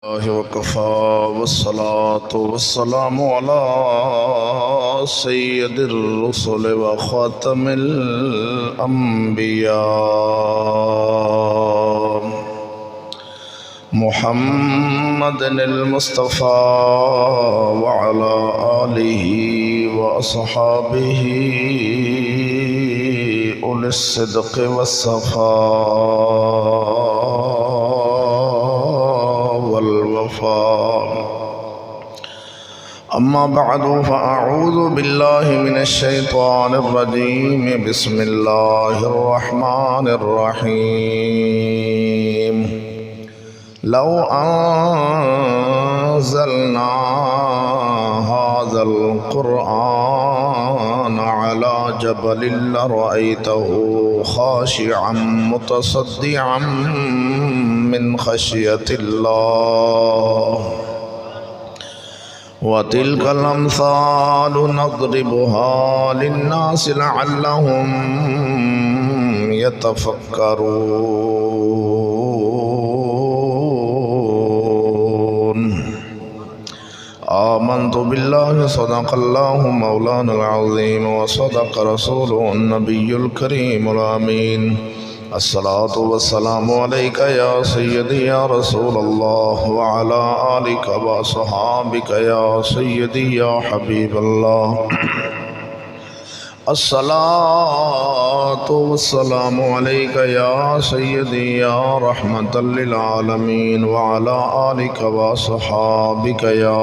वकफ़ा वस्सलातु वस्सलामु अला सय्यदिर रुसुल व ख़ातमिल अंबिया मुहम्मदिल मुस्तफ़ा व अला आलिहि व अस्हाबिहि उलिस सिद्क़ वस्सफ़ा अम्मा बअदु फ़अऊज़ु बिल्लाहि मिनश शैतानिर रजीम बिस्मिल्लाहिर रहमानिर रहीम लौ अंज़लना हाज़ल क़ुरआन अला जबलिन लरअयतहु ख़ाशिअन मुतसद्दिअन मिन ख़श्यतिल्लाह व तिल्कल अम्सालु नज़रिबुहा लिन्नासि लअल्लहुम यतफ़क्करून आमन्तु बिल्लाहि सदक़ल्लाहु मौलानल अज़ीम व सदक़ रसूलुहुन नबियुल करीमुल अमीन अस्सलातु वस्सलामु अलैका या सय्यदी या रसूलल्लाह व अला आलिका व अस्हाबिका या सय्यदी या हबीबल्लाह अस्सलातु वस्सलामु अलैका या सय्यदी या रहमतल लिल आलमीन व अला आलिका व अस्हाबिका या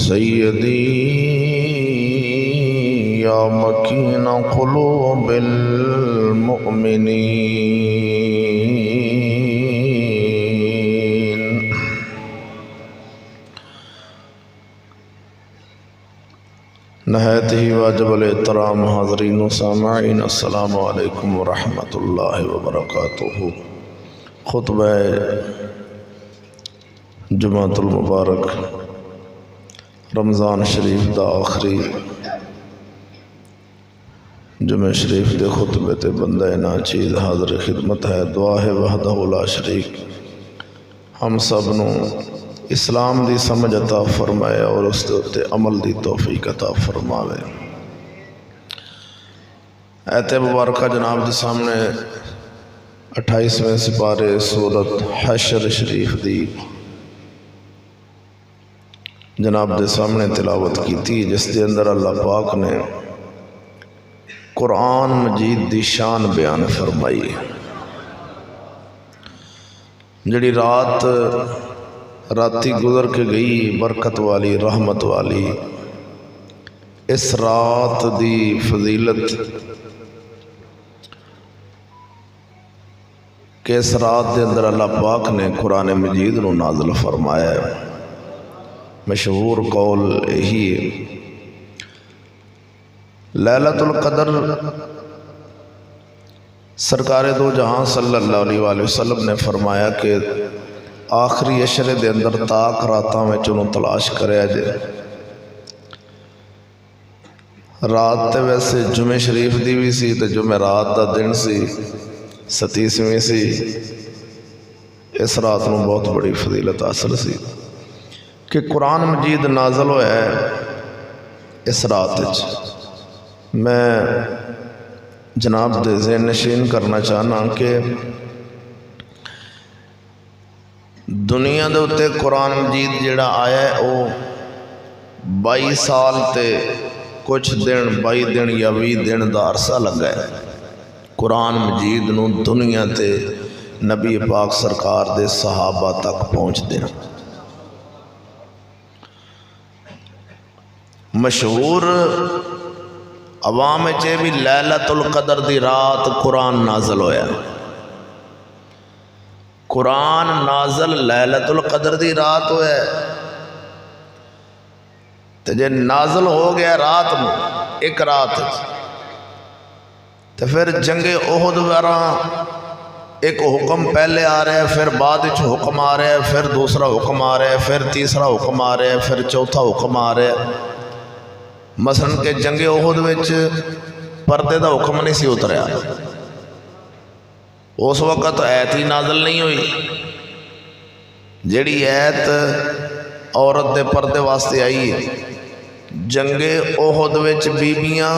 सय्यदी या मकीन क़ुलूबिल मुमिनीन। नहायत ही वाजिबुल एहतराम हाज़रीन व सामईन अस्सलामु अलैकुम व रहमतुल्लाहि व बरकातुहू। खुतबा जुमातुल मुबारक रमज़ान शरीफ दा आखिरी जुमे शरीफ के खुतबे ते बंदा ना चीज़ हाज़र खिदमत है। दुआ है वहदहु ला शरीक हम सब नू इस्लाम दी समझ अता फरमाए और उस दे उत्ते अमल दी तौफीक अता फरमावे। ऐते मुबारका जनाब के सामने 28वें सिपारे सूरत हशर शरीफ दी जनाब के सामने तिलावत की थी, जिस दे अंदर अल्लाह पाक ने कुरान मजीद दी शान बयान फरमाई। जड़ी रात राती गुजर के गई बरकत वाली रहमत वाली, इस रात दी फजीलत के इस रात के अंदर अल्लाह पाक ने कुरान मजीद नू नाज़िल फरमाया है। मशहूर कौल यही है, लैलतुल क़द्र सरकार दो जहां सल्लल्लाहु अलैहि वसल्लम ने फरमाया कि आखिरी अशरे दे अंदर ताक रातां विच उहनूं तलाश करया जे। रात तो वैसे जुमे शरीफ दी भी सी ते जुमे रात दा दिन सी, 27वीं सी। इस रात नूं बहुत बड़ी फजीलत हासिल सी कि कुरान मजीद नाज़िल होया है इस रात विच। मैं जनाब दे ज़हन नशीन करना चाहना कि दुनिया दे उत्ते कुरान मजीद जिहड़ा आया है वो 22 साल ते कुछ दिन 22 दिन या 20 दिन का अरसा लगा है कुरान मजीद नूं दुनिया ते नबी पाक सरकार दे सहाबा तक पहुँचदे। मशहूर अवाम च भी लैलतुल क़द्र दी रात कुरान नाज़िल होया। कुरान नाज़िल लैलतुल क़द्र दी रात होया ते जे नाज़िल हो गया रात में एक रात तो फिर जंगे ओहद वारा एक हुक्म पहले आ रहा है, फिर बाद विच हुक्म आ रहा है, फिर दूसरा हुक्म आ रहा है, फिर तीसरा हुक्म आ रहा है, फिर चौथा हुक्म आ रहा है। मसलन के जंगे ओहद विच पर्दे का हुक्म नहीं सी उतरिया, उस वक़्त ऐत ही नाज़िल नहीं हुई जिहड़ी ऐत औरत दे पर्दे वास्ते आई है, जंगे ओहद विच बीबियां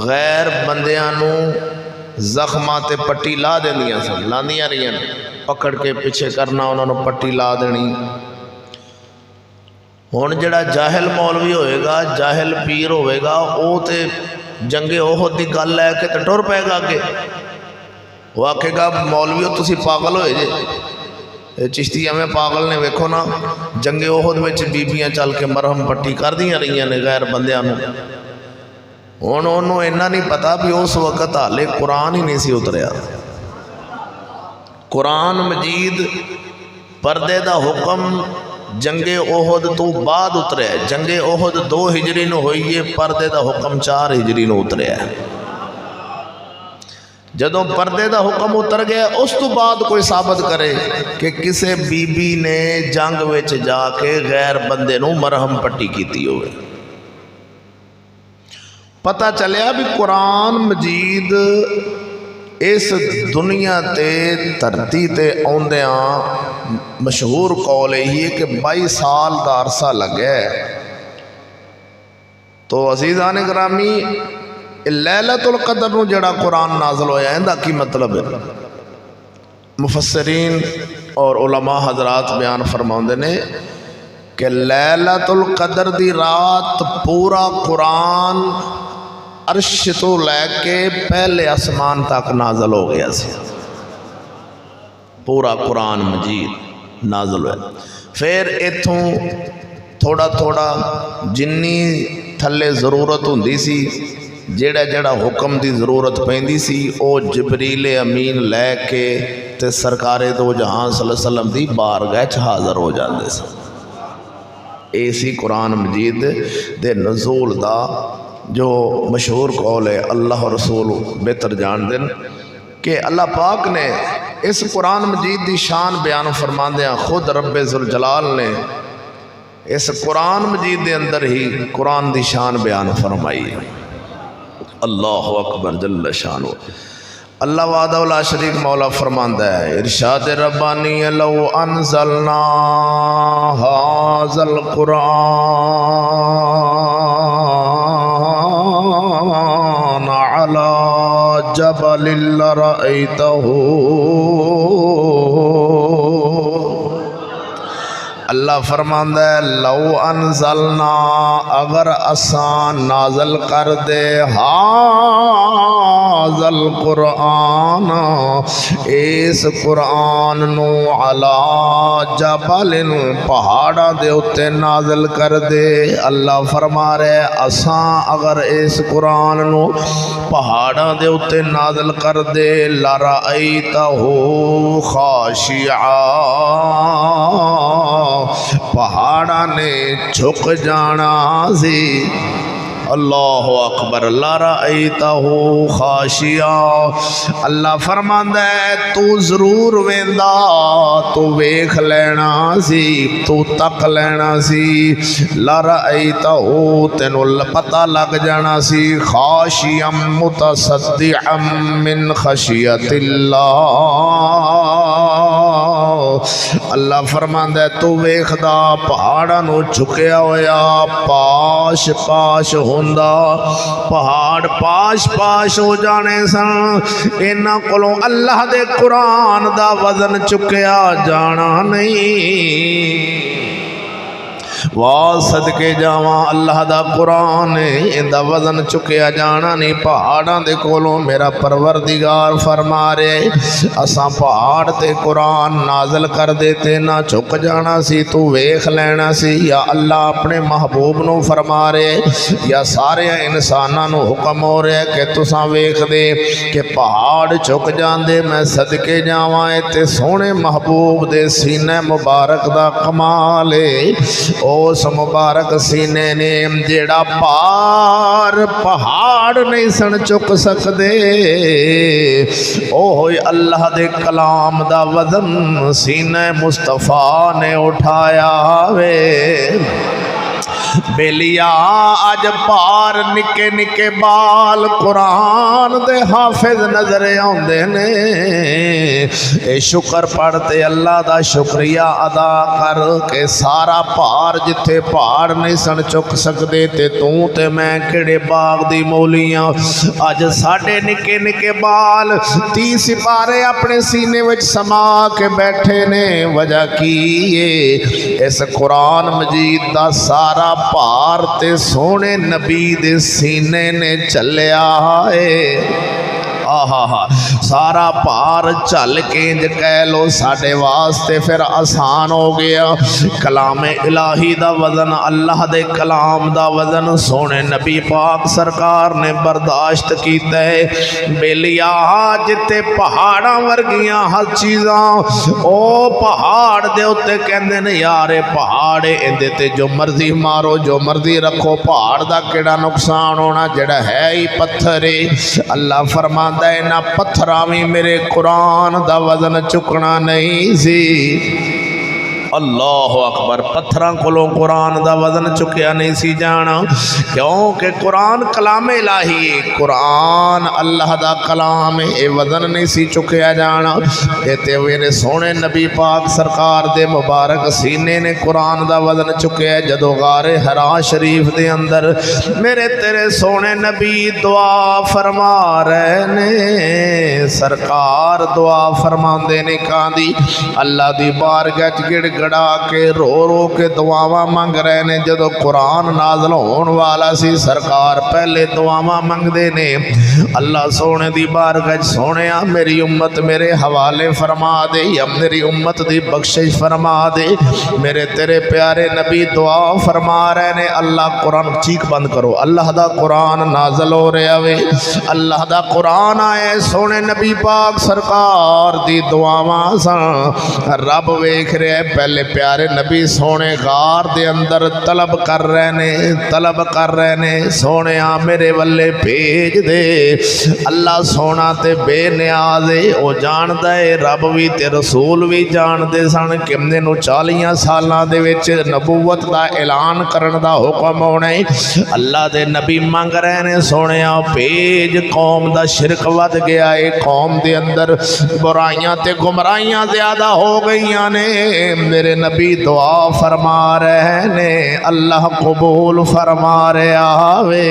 गैर बंदियां नूं जख्मां ते पट्टी ला देंदियां सन, लांदियां रहियां, पकड़ के पिछे करना, उन्होंने पट्टी ला देनी। हुण जिहड़ा जाहिल मौलवी होएगा, जाहिल पीर होएगा, वो तो जंगे ओहद की गल लैके तो टुर पैगा अगे। वो आखेगा मौलवी हो तुसीं पागल होए जे, चिश्ती एवें पागल ने, वेखो ना जंगे ओहद विच बीबियां चल के मरहम पट्टी करदियां रहियां ने गैर बंदियां नूं। हुण उन्होंने इन्ना नहीं पता भी उस वक्त हाले कुरान ही नहीं सी उतरिया। कुरान मजीद परदे दा हुक्म जंगे ओहद तो बाद उतरिया। जंगे ओहद 2 हिजरी नूं होई है, परदे दा हुक्म 4 हिजरी नूं उतरिया। जदों परदे दा हुक्म उतर गया, उस तो बाद कोई साबित करे कि किसी बीबी ने जंग विच जाके गैर बंदे नूं मरहम पट्टी कीती होवे। पता चलिया भी कुरान मजीद इस दुनिया ते धरती ते आउंदियां मशहूर कौल यही है कि 22 साल का अरसा लगे। तो अजीज़ान ग्रामी, लैलतुल कदर नूं जिहड़ा कुरान नाज़िल होया, इहदा की मतलब है? मुफस्सिरीन और उलमा हजरात बयान फरमाउंदे ने कि लैलतुल कदर दी रात पूरा कुरान अर्श तो लैके पहले आसमान तक नाज़िल हो गया सी। पूरा कुरान मजीद नाज़िल होया। फिर इत्थों थोड़ा थोड़ा जिन्नी थल्ले ज़रूरत हुंदी सी, जेड़ा जेड़ा हुक्म की जरूरत पैंदी सी, वो जिबरील अमीन लैके ते सरकारे दो जहां सल्लल्लाहु अलैहि वसल्लम दी बारगाह च हाज़र हो जाते सन। इसी कुरान मजीद दे नज़ूल दा जो मशहूर कौल है, अल्लाह रसूल बेहतर जान देन कि अल्लाह पाक ने इस कुरान मजीद की शान बयान फरमांदियां खुद रब्बे ज़ुल जलाल ने इस कुरान मजीद के अंदर ही कुरान की शान बयान फरमाई है। अल्लाह अकबर जल्ल शानो। अल्लाह वादा शरीक मौला फरमांदा है, इरशाद रब्बानी लौ अनज़लना हाज़ल कुरान अला जबलिन लरअयतहू। अल्लाह फरमांदा है लौ अनज़लना, अगर असान नाज़ल कर दे हाज़ल कुरान, इस कुरान नू अला जबलिन, पहाड़ा दे उत्ते नाज़ल कर दे। अल्लाह फरमा रहे असां अगर इस कुरान नू पहाड़ा दे उत्ते नाज़ल कर दे, लरअयतहू खाशिआ, पहाड़ा ने झुक जाना सी। अल्लाह अकबर। लरअयतहू खाशिया, अल्लाह फरमांदा है तू जरूर वेंदा, तू वेख लेना सी, तू तक लेना सी। लरअयतहू, तेनू पता लग जाना सी। खाशियम मुतसद्दिअम मिन खशियतिल्लाह, अल्लाह फरमांदा है तू वेखदा पहाड़ा नू झुकिया होया पाश पाश होंदा, पहाड़ पाश पाश हो जाने सन। इन्हां कोलों अल्लाह दे कुरान दा वजन चुकिया जाना नहीं। वाह सदके जावा अल्लाह दा कुरान, इंदा वजन चुकिया जाना नहीं पहाड़ां दे कोलों। मेरा परवरदिगार फरमा रहे असां पहाड़ ते कुरान नाज़िल कर देते ना झुक जाना सी, तू वेख लेना सी। या अल्लाह अपने महबूब नू फरमा रहे या सारे इंसानां नू हुक्म हो रहा है कि तुसां वेख दे कि पहाड़ झुक जांदे। मैं सदके जावा ते सोहने महबूब दे सीने मुबारक दा कमाल है। उस मुबारक सीने ने जेड़ा पार पहाड़ नहीं सन चुक सकते, ओह अल्लाह दे कलाम दा वजन सीने मुस्तफा ने उठाया वे। बेलिया अज पार निके निके बाल कुरान दे हाफिज नजर आउंदे ने। ए शुक्र पढ़ते अल्लाह दा शुक्रिया अदा कर के सारा भार जिथे पहाड़ नहीं सन चुक सकते ते तू ते मैं किहड़े बाग दी मौलियां अज साडे निके निके बाल 30 सिपारे अपने सीने विच समा के बैठे ने। वजह की है इस कुरान मजीद दा सारा भार ते सोने नबी दे सीने ने चलिया है। आहा हा सारा भार झल के इंज कह लो साडे वास्ते फिर आसान हो गया। कलाम इलाही दा वजन अल्लाह दे कलाम दा वजन सोने नबी पाक सरकार ने बर्दाश्त कीता है। बेलिया जिते पहाड़ां वर्गियां हर चीज़ां ओ पहाड़ दे उत्ते कहंदे ने यार पहाड़ इहदे ते जो मर्जी मारो जो मर्जी रखो पहाड़ दा केड़ा नुकसान होना जेड़ा है ही पत्थर है। अल्लाह फरमांदा ना पत्थरा भी मेरे कुरान दा वजन चुकना नहीं सी। अल्लाह अकबर पत्थरों कोलों कुरान दा वजन चुकया नहीं सी जाना क्योंकि कुरान कलाम इलाही है। कुरान अल्लाह दा कलाम है ये वजन नहीं सी चुकया जाना। ते मेरे सोने नबी पाक सरकार दे मुबारक सीने ने कुरान दा वजन चुकया। जदों गारे हरा शरीफ दे अंदर मेरे तेरे सोने नबी दुआ फरमा रहे ने। सरकार दुआ फरमांदे ने कांदी अल्लाह दी बारगाह च गड़ा के रो के दुआवां मंग रहे ने। जदों कुरान नाज़िल होने वाला सी सरकार पहले दुआवां मंगदे ने अल्लाह सोने दी बारगाह सोने मेरी उम्मत मेरे हवाले फरमा दे या मेरी उम्मत दी बख्शिश फरमा दे। मेरे तेरे प्यारे नबी दुआ फरमा रहे ने। अल्लाह कुरान चीख बंद करो अल्लाह दा कुरान नाज़िल हो रहा वे अल्लाह दा कुरान आए सोने नबी पाक सरकार दी दुआवां सा रब वेख रहा है। पहले प्यारे नबी सोने गार दे अंदर तलब कर रहे ने सोने मेरे वल्ले भेज दे। अल्लाह सोना ते बेनियाज है वो जानदा है रब भी ते रसूल भी जानते सन कि मैनू 40 सालों दे विच नबूवत का ऐलान करन दा हुक्म होना है। अल्लाह दे नबी मंग रहे ने सोने भेज कौम दा शिरक वध गया है कौम दे अंदर बुराइयां ते गुमराहियां ज़्यादा हो गई ने। मेरे नबी दुआ फरमा रहे ने अल्लाह कबूल फरमा रहा वे।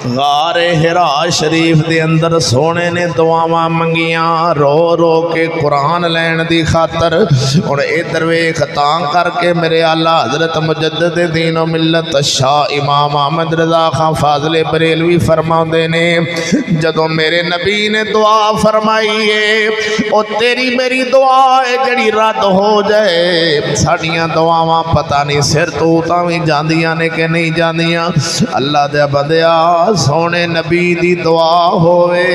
गारे हिरा शरीफ दे अंदर सोने ने दुआवां मंगियां रो रो के कुरान लैन दी खातर। हुण इधर वेख तां करके मेरे आला हजरत मुजद्दिद दीन व मिल्लत शाह इमाम अहमद रज़ा खां फाज़िले बरेलवी फरमाउंदे ने जदों मेरे नबी ने दुआ फरमाई है ओ तेरी मेरी दुआ है जड़ी रद्द हो जाए। साडियां दुआवां पता नहीं सिर तो तां भी जांदियां ने कि नहीं जांदियां। अल्लाह दे बंदिया सोने नबी दी दुआ होवे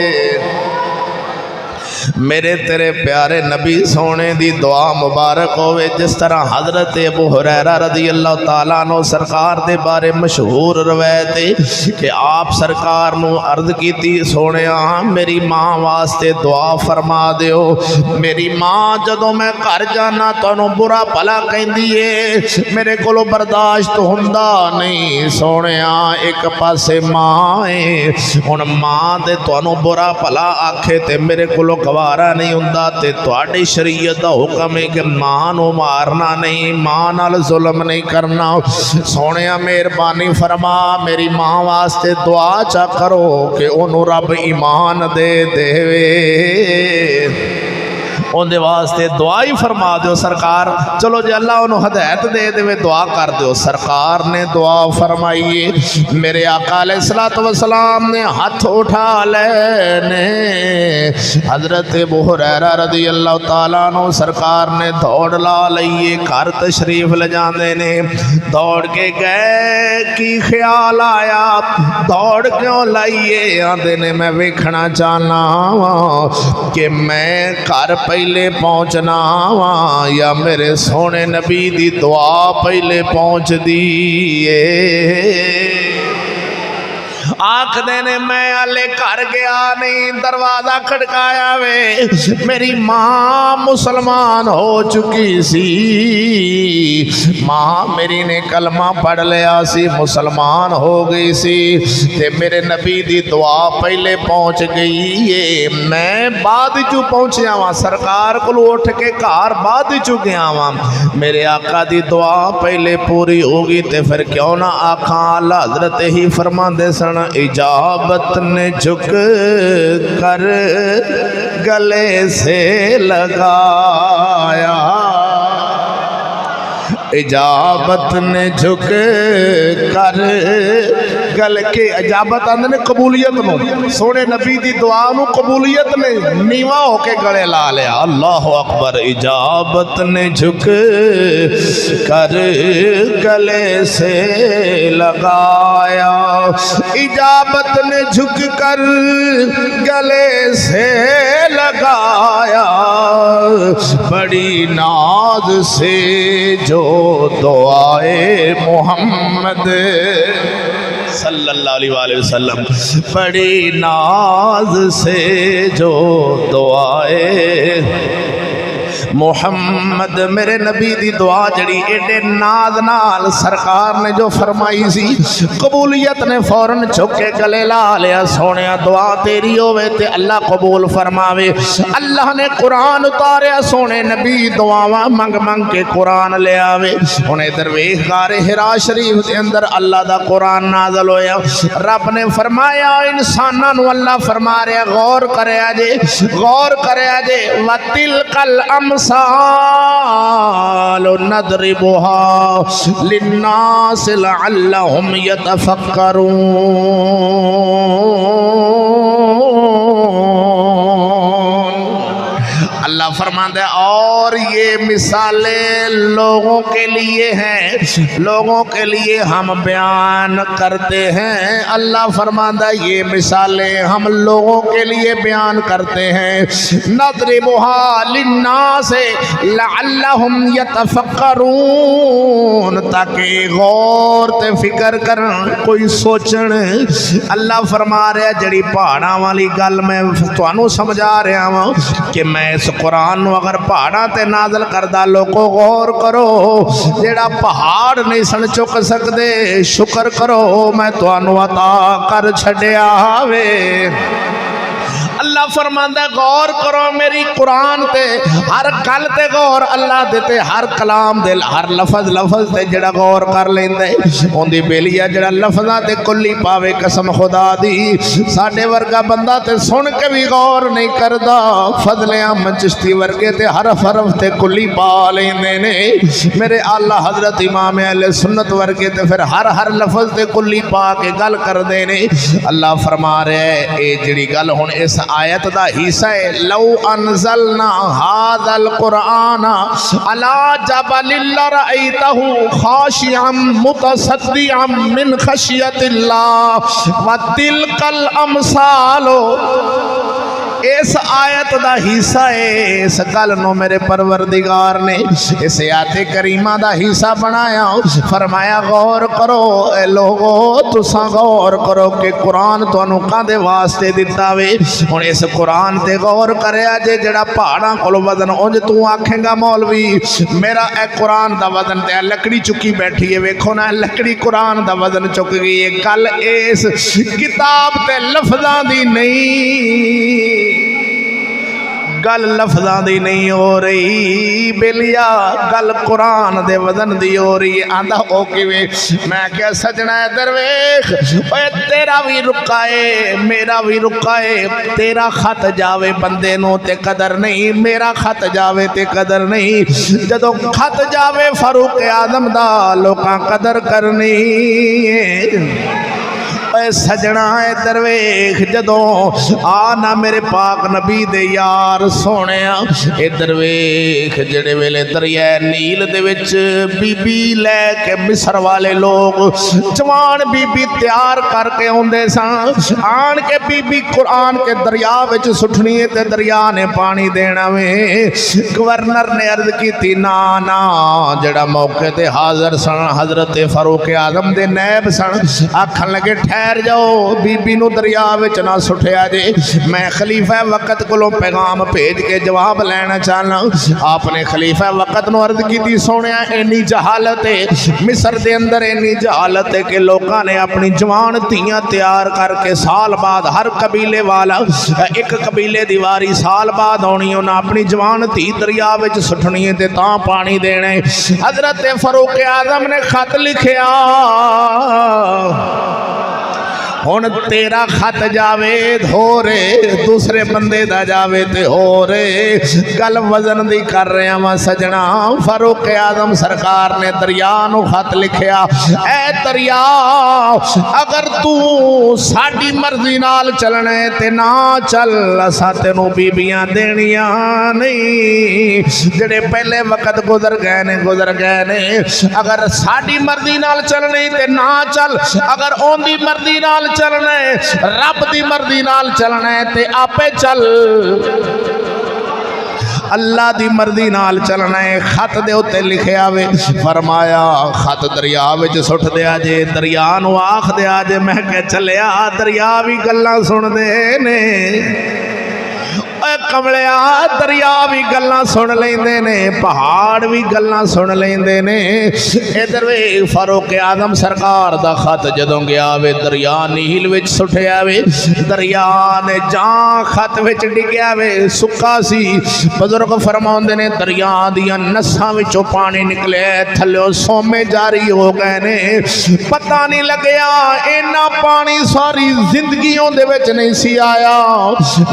मेरे तेरे प्यारे नबी सोने दी दुआ मुबारक होवे। जिस तरह हजरत अबू हुरैरा रज़ी अल्लाह तआला अन्हु सरकार दे बारे मशहूर रवायत है कि आप सरकार नू अर्ज कीती सोने मेरी माँ वास्ते दुआ फरमा दिओ। मेरी माँ जदों मैं घर जाना तुहानू बुरा भला कहंदी है मेरे कोलों बर्दाश्त हुंदा नहीं। सोने एक पासे माँ है हुण माँ दे तुहानू बुरा भला आखे ते मेरे कोलों गवारा नहीं हुंदा ते तुहाडी शरीयत दा हुक्म है कि मां नूं मारना नहीं मां नाल जुल्म नहीं करना। सोने मेहरबानी फरमा मेरी मां वास्ते दुआ चा करो कि ओनू रब ईमान दे देवे। उनके वास्ते दुआ ही फरमा दो सरकार। चलो जी अल्लाह उन्होंने हदायत दे दे दुआ कर दो। सरकार ने दुआ फरमाई मेरे आका अलैहिस्सलातु वस्सलाम ने हाथ उठा लेने। हजरत अबू हुरैरा रज़ी अल्लाह तआला अन्हु सरकार ने दौड़ ला लईए घर तशरीफ ले जाते ने। दौड़ के गए कि ख्याल आया दौड़ क्यों लाइए आते ने मैं वेखना चाहना कि मैं घर पहले पहुँचना वा या मेरे सोने नबी दी दुआ पहले पहुँच दी। आखदे ने मैं हाले घर गया नहीं, दरवाजा खड़काया वे, मेरी मां मुसलमान हो चुकी सी। मां मेरी ने कलमा पढ़ लिया सी, मुसलमान हो गई सी, ते मेरे नबी दी दुआ पहले पहुंच गई है। मैं बाद चू पहुंचया वा, सरकार को उठ के घर बाद चू गया वा, मेरे आका दी दुआ पहले पूरी होगी। ते फिर क्यों ना आखा, अल्लाह हजरत ही फरमाते सन, इजाबत ने झुक कर गले से लगाया, इजाबत ने झुक कर गल के, इजाबत आंदे ने कबूलियत नूं, सोने नबी दी दुआ नूं कबूलियत ने नीवा होके गले ला लिया। अल्लाह अकबर। इजाबत ने झुक कर गले से लगाया, इजाबत ने झुक कर गले से लगाया, बड़ी नाज से जो दुआए मोहम्मद सल्लल्लाहु अलैहि वसल्लम, बड़ी नाज से जो दुआए मोहम्मद, मेरे नबी दी दुआ जड़ी एडे नाद नाल सरकार ने जो फरमाई सी, कबूलियत ने फौरन झुक के गले ला लिया। सोने दुआ तेरी होवे ते अल्लाह कबूल फरमावे। अल्लाह ने कुरान उतारिया, सोने नबी दुआवां मंग मंग के कुरान ले आवे। हुण इधर वेख गारे हिरा शरीफ के अंदर अल्लाह दा कुरान नाज़िल होया। रब ने फरमाया इंसानां नूं अल्लाह फरमा रहा गौर करया जे, गौर करया जे, वतिल कल अमसाल नदरिबुहा लिन्नास लअल्लहुम यतफक्करून। अल्लाह फरमाता है और ये मिसालें लोगों के लिए हैं, लोगों के लिए हम बयान करते हैं। अल्लाह फरमाता है ये मिसालें हम लोगों के लिए बयान करते हैं। नदरिबुहा लिन्नास लअल्लहुम यतफक्करून, ताकि गौर ते फिक्र करन, कोई सोचण। अल्लाह फरमा रहा जड़ी पहाड़ां वाली गल मैं तुहानू समझा रहा वां कि मैं इस कुरान नूं अगर पहाड़ां ते नाज़िल करदा, लोगों गौर करो, जेड़ा पहाड़ नहीं सन चुक सकदे, शुक्र करो मैं तुहानू अता कर छड्या वे। अल्लाह फरमांदा गौर करो मेरी कुरान ते, हर गल ते गौर अल्लाह दे ते, हर कलाम दे हर लफज ते जड़ा गौर कर लेंदा है ओंदी बेलिया जड़ा लफजां ते कुल्ली पावे। कसम खुदा दी साडे वर्गा बंदा ते सुन के भी गौर नहीं करदा। फजले अहमद चिश्ती वर्गे ते हरफ ते कुल्ली पा लेंदे ने। मेरे आला हजरत इमाम अहले सुन्नत वर्गे ते फिर हर लफज ते कुल्ली पा के गल करदे ने। अल्लाह फरमा रहा है ये जड़ी गल हुण इस आयत दा हिस्सा है, लौ अनज़लना हाज़ल कुरान अला जबलिन लरअयतहु खाशिअम मुतसद्दिअम मिन खशियतिल्लाह व तिलकल अमसालो। इस आयत दा हिस्सा है। इस गल नूं मेरे परवरदिगार ने इस आयत करीमा दा हिस्सा बनाया। फरमाया गौर करो ए लोगो, तुसां गौर करो कि कुरान तुहानू कादे वास्ते दिता वे। हुण इस कुरान ते गौर करया जे जड़ा पहाड़ां कोल वजन, उंज तू आखेगा मौलवी मेरा ए कुरान दा वजन ते लकड़ी चुकी बैठी है। वेखो ना लकड़ी कुरान दा वजन चुक गई है। गल इस किताब ते लफ्जां दी नहीं, गल लफ्जां दी नहीं हो रही बेलिया, गल कुरान दे वजन दी हो रही है। आंदा ओ किवें? मैं क्या सजना इधर वेख, ओए तेरा भी रुका है मेरा भी रुका है। तेरा खत जावे बंदे नूं ते कदर नहीं, मेरा खत जावे ते कदर नहीं। जदों खत जावे फारूक आजम दा लोकां कदर करनी है। सजना इधर वेख, जदों आना मेरे पाक नबी दे यार सोने इधर वेख, जेड़े वेले दरिया नील दे विच बीबी लैके मिस्र वाले लोग जवान बीबी तैयार करके आउंदे सन। आन के बीबी कुरान के दरिया विच सुटनी है ते दरिया ने पानी देना वे। गवर्नर ने अर्ज की ना ना, जड़ा मौके ते हाजिर सन हजरत फारूक आजम दे नैब सन, आखन लगे ठहर ठहर जाओ, बीबी नूं दरिया विच ना सुटिया जे, मैं खलीफा वक्त कोलों पैगाम भेज के जवाब लैना चाहना। आपने खलीफा वक्त नूं अर्ज की, सोनिया इन्नी जहालत है मिस्र दे अंदर, इन्नी जहालत है कि लोगों ने अपनी जवान धीयां तैयार करके साल बाद हर कबीले वाला एक कबीले दी वारी साल बाद आनी, उन्हें अपनी जवान धी दरिया विच सुटनी है ते तां पानी देना है। हजरत फरूक आजम ने खत लिखिया, हुण तेरा खत जावे हो रे, दूसरे बंदे दा जावे ते हो रे, गल वजन दी कर रहा वा सजना। फारूक आजम सरकार ने दरिया नू खत लिखिया, ऐ दरिया अगर तू साडी मर्जी नाल चलना है ते ना चल, असां तैनूं बीबियां देनियां नहीं, जेड़े पहले वक्त गुजर गए ने। अगर साडी मर्जी नाल चलने ते ना चल, अगर ओंदी मर्जी नाल चलना है, रब दी मर्जी नाल चलना है ते आपे चल, अल्लाह दी मर्जी नाल चलना है। खत दे उत्ते लिखिया वे, फरमाया खत दरिया विच सुट दिया जे, दरिया नूं आख दिया जे मैं कह चलिया, दरिया भी गल्लां सुनदे ने, कमलिया दरिया भी गल्लां सुन लेंदे ने, पहाड़ भी गल्लां सुन लेंदे ने। इधर वे फारूक आजम सरकार दा खत जदों गया वे दरिया नील विच सुटिया वे, दरिया ने जां खत विच डिग्या वे, सुक्का सी। बुजुर्ग फरमाउंदे ने दरिया दियां नसां विचों पानी निकले, थल्लों सोमे जारी हो गए ने, पता नहीं लगया इन्ना पानी सारी जिंदगियों दे विच नहीं सी आया।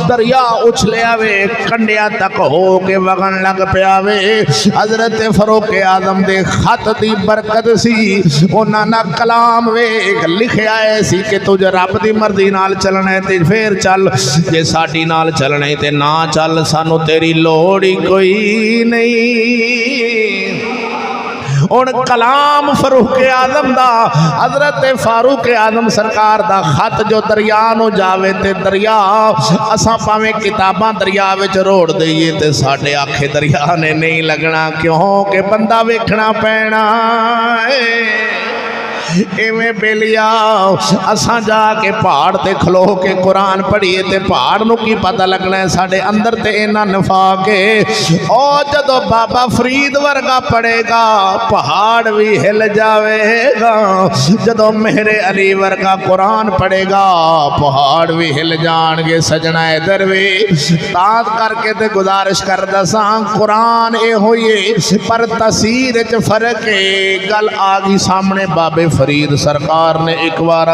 दरिया उछलिया वे, कंडिया तक हो के वगन लग पिया वे। हजरत फरूक आजम दे खत दी बरकत सी, उन्हां दा कलाम वे लिखिया सी कि तुझ रब दी मर्जी नाल चलना है ते फिर चल, जे साडी नाल चलना है ते ना चल, सानू तेरी लोड़ ही कोई नहीं। हुण कलाम फारूक आजम दा, हजरत फारूक आजम सरकार दा खत जो दरिया नूं जावे ते दरिया, असां भावें किताबां दरिया विच रोड़ दईए ते साडे आखे दरिया ने नहीं लगना, क्यों कि बंदा वेखना पैना है। इवें बेलिया असां जाके पहाड़ ते खलो के कुरान पढ़िए ते पहाड़ नूं की पता लगना है साडे अंदर ते इन्ना नफाक है। और जदों बाबा फरीद वर्गा पढ़ेगा पहाड़ भी हिल जावेगा, जदों मेरे अली वर्गा कुरान पढ़ेगा पहाड़ भी हिल जाणगे। सजना इधर वे ताद करके ते गुजारिश कर दसां, कुरान ए होइए पर तसीर च फर्क है। गल आ गई सामने बाबे फरीद सरकार ने एक बार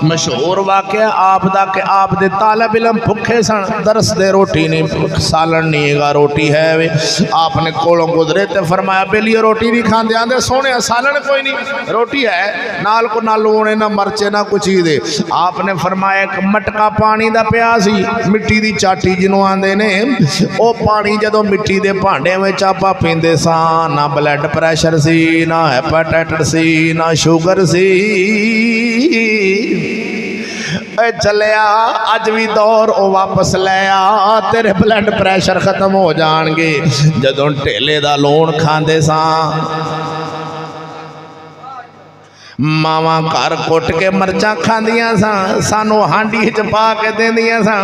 मशहूर वाकया आप दा कि आप दे तालब इलम भुखे सन, दरस दे रोटी नहीं, सालन नहीं हैगा, रोटी है वे। आपने कोलों गुजरे ते फरमाया बेलिए रोटी नहीं खांदे, आंदे सोने सालन कोई नहीं, रोटी है नाल को ना लूण ना मरचे ना कुछ ही दे। आपने फरमाया एक मटका पानी दा पिया सी, मिट्टी दी चाटी जिन्हों आंदे ने, ओ पानी जदों मिट्टी दे भांडे विच आपां पींदे सां, ना ब्लड प्रैशर सी, ना हैपेटाइटिस सी, ना शुगर सी। चलिया अज भी दौर ओ वापस ले आ, तेरे ब्लड प्रैशर खत्म हो जाएंगे। जदों ढेले दा लूण खांदे सां, मावां घर कुट के मरचां खांदियां सा, सानू हांडी च पा के देंदियां सा,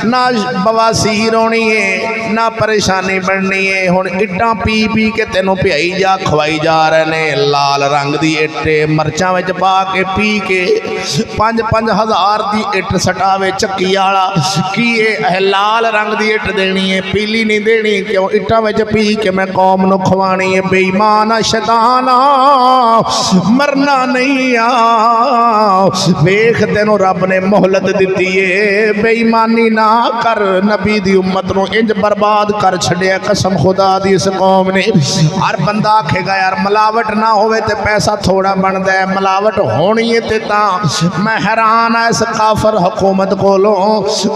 ना बवासीर होनी है ना परेशानी बननी है। हुण इट्टां पी पी के तेनों पियाई जा खवाई जा रहे ने, लाल रंग दी इट्ट मरचां विच पा के पी के 5-5 हज़ार दी इट्ट सटावे चक्की वाला, की ये लाल रंग दी इट्ट देनी है पीली नहीं देनी, क्यों इट्टां विच पी के मैं कौम नूं खवानी है। बेईमान शैताना मरना नहीं आ, वेख तेनों रब ने मोहलत दी है, बेईमानी ना कर, नबी दी उम्मत नूं इंज बर्बाद कर छड़िया कसम खुदा दी इस कौम ने। हर बंदा आखेगा यार मिलावट ना होवे ते पैसा थोड़ा बनता है, मिलावट होनी है ते तां। मैं हैरान है इस काफर हुकूमत कोलों,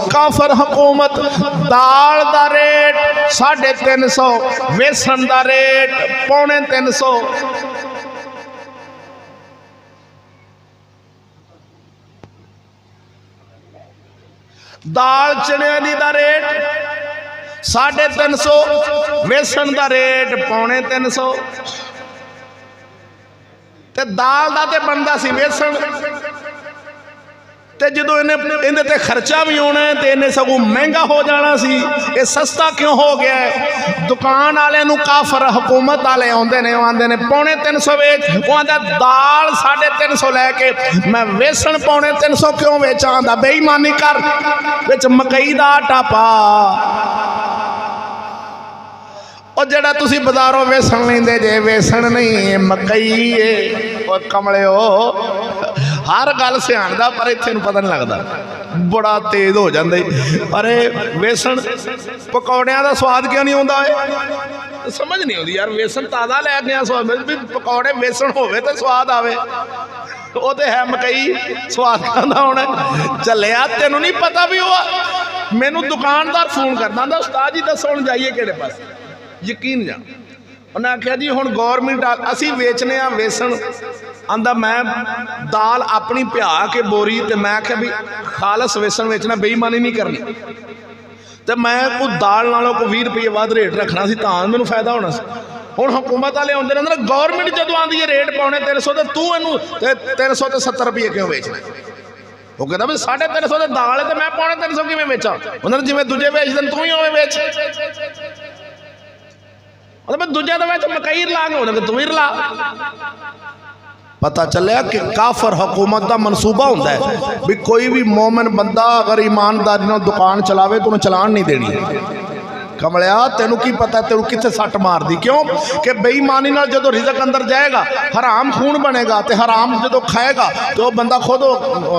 काफर हुकूमत दाल दा रेट 350, बेसन दा रेट 350, दाल चने दी दा रेट 350, बेसन दा रेट 350, ते दाल दा ते बनदा सी बेसन, तो जो इन्हें ते खर्चा भी होना है तो इन्हें सगों महंगा हो जाना सी। ये सस्ता क्यों हो गया है? दुकान वाले नूं काफर हुकूमत वाले आउंदे ने, आंदे ने 350 वेच, वो आंदा दाल 350 लैके मैं वेसन 350 क्यों वेचा? आंदा बेईमानी कर, विच मकई दा आटा पा। और जड़ा तुसी बाजारों वेसन लेंदे जे, वेसन नहीं मकई है। और कमले हर गल सियाणदा पर इत्थे नूं पता नहीं लगता, बड़ा तेज हो जाता है। पर वेसन पकौड़ियां दा स्वाद क्यों नहीं आउंदा है? समझ नहीं आती यार। वेसन ताज़ा लै गया स्वाद भी, पकौड़े वेसन होवे तो स्वाद आवे। वो तो है मकई, स्वाद आंदा होना चलिया। तेनों नहीं पता भी वो मैनू दुकानदार फोन करता था, उस्ताद जी दसो हुण जाइए किहड़े पासे? यकीन जा उन्हें आख्या जी हुण गौरमेंट असी वेचने आ वेसन। आंदा मैं दाल अपनी पिया के बोरी, तो मैं आख्या भी खालस वेसन वेचना, बेईमानी नहीं करनी। तो मैं कोई दाल नालों को 20 रुपये वध रेट रखना सी, तां मैनूं फायदा होना सी। हुण हुकूमत वाले आउंदे ने, गौरमेंट जदों आंदी है रेट पाउणे 300, तो तू इनू 300 ते 70 रुपये क्यों बेचना? वो कहता भी 350 की दाल है तो मैं 350 किवें बेचा? उन्होंने जिवें दूजे बेचदे तू ही उवें बेच। दूजे मकई रला तू ही रला। पता चलिया कि काफर हुकूमत का मनसूबा होता है भी कोई भी मोमिन बंदा अगर ईमानदारी नाल दुकान चलावे तो उन्हें चलान नहीं देनी। कमलिया तेनू की पता तेनू कित्थे सट मार दी? क्यों कि बेईमानी नाल जदों रिज़क अंदर जाएगा हराम खून बनेगा, तो हराम जदों खाएगा तो बंदा खुद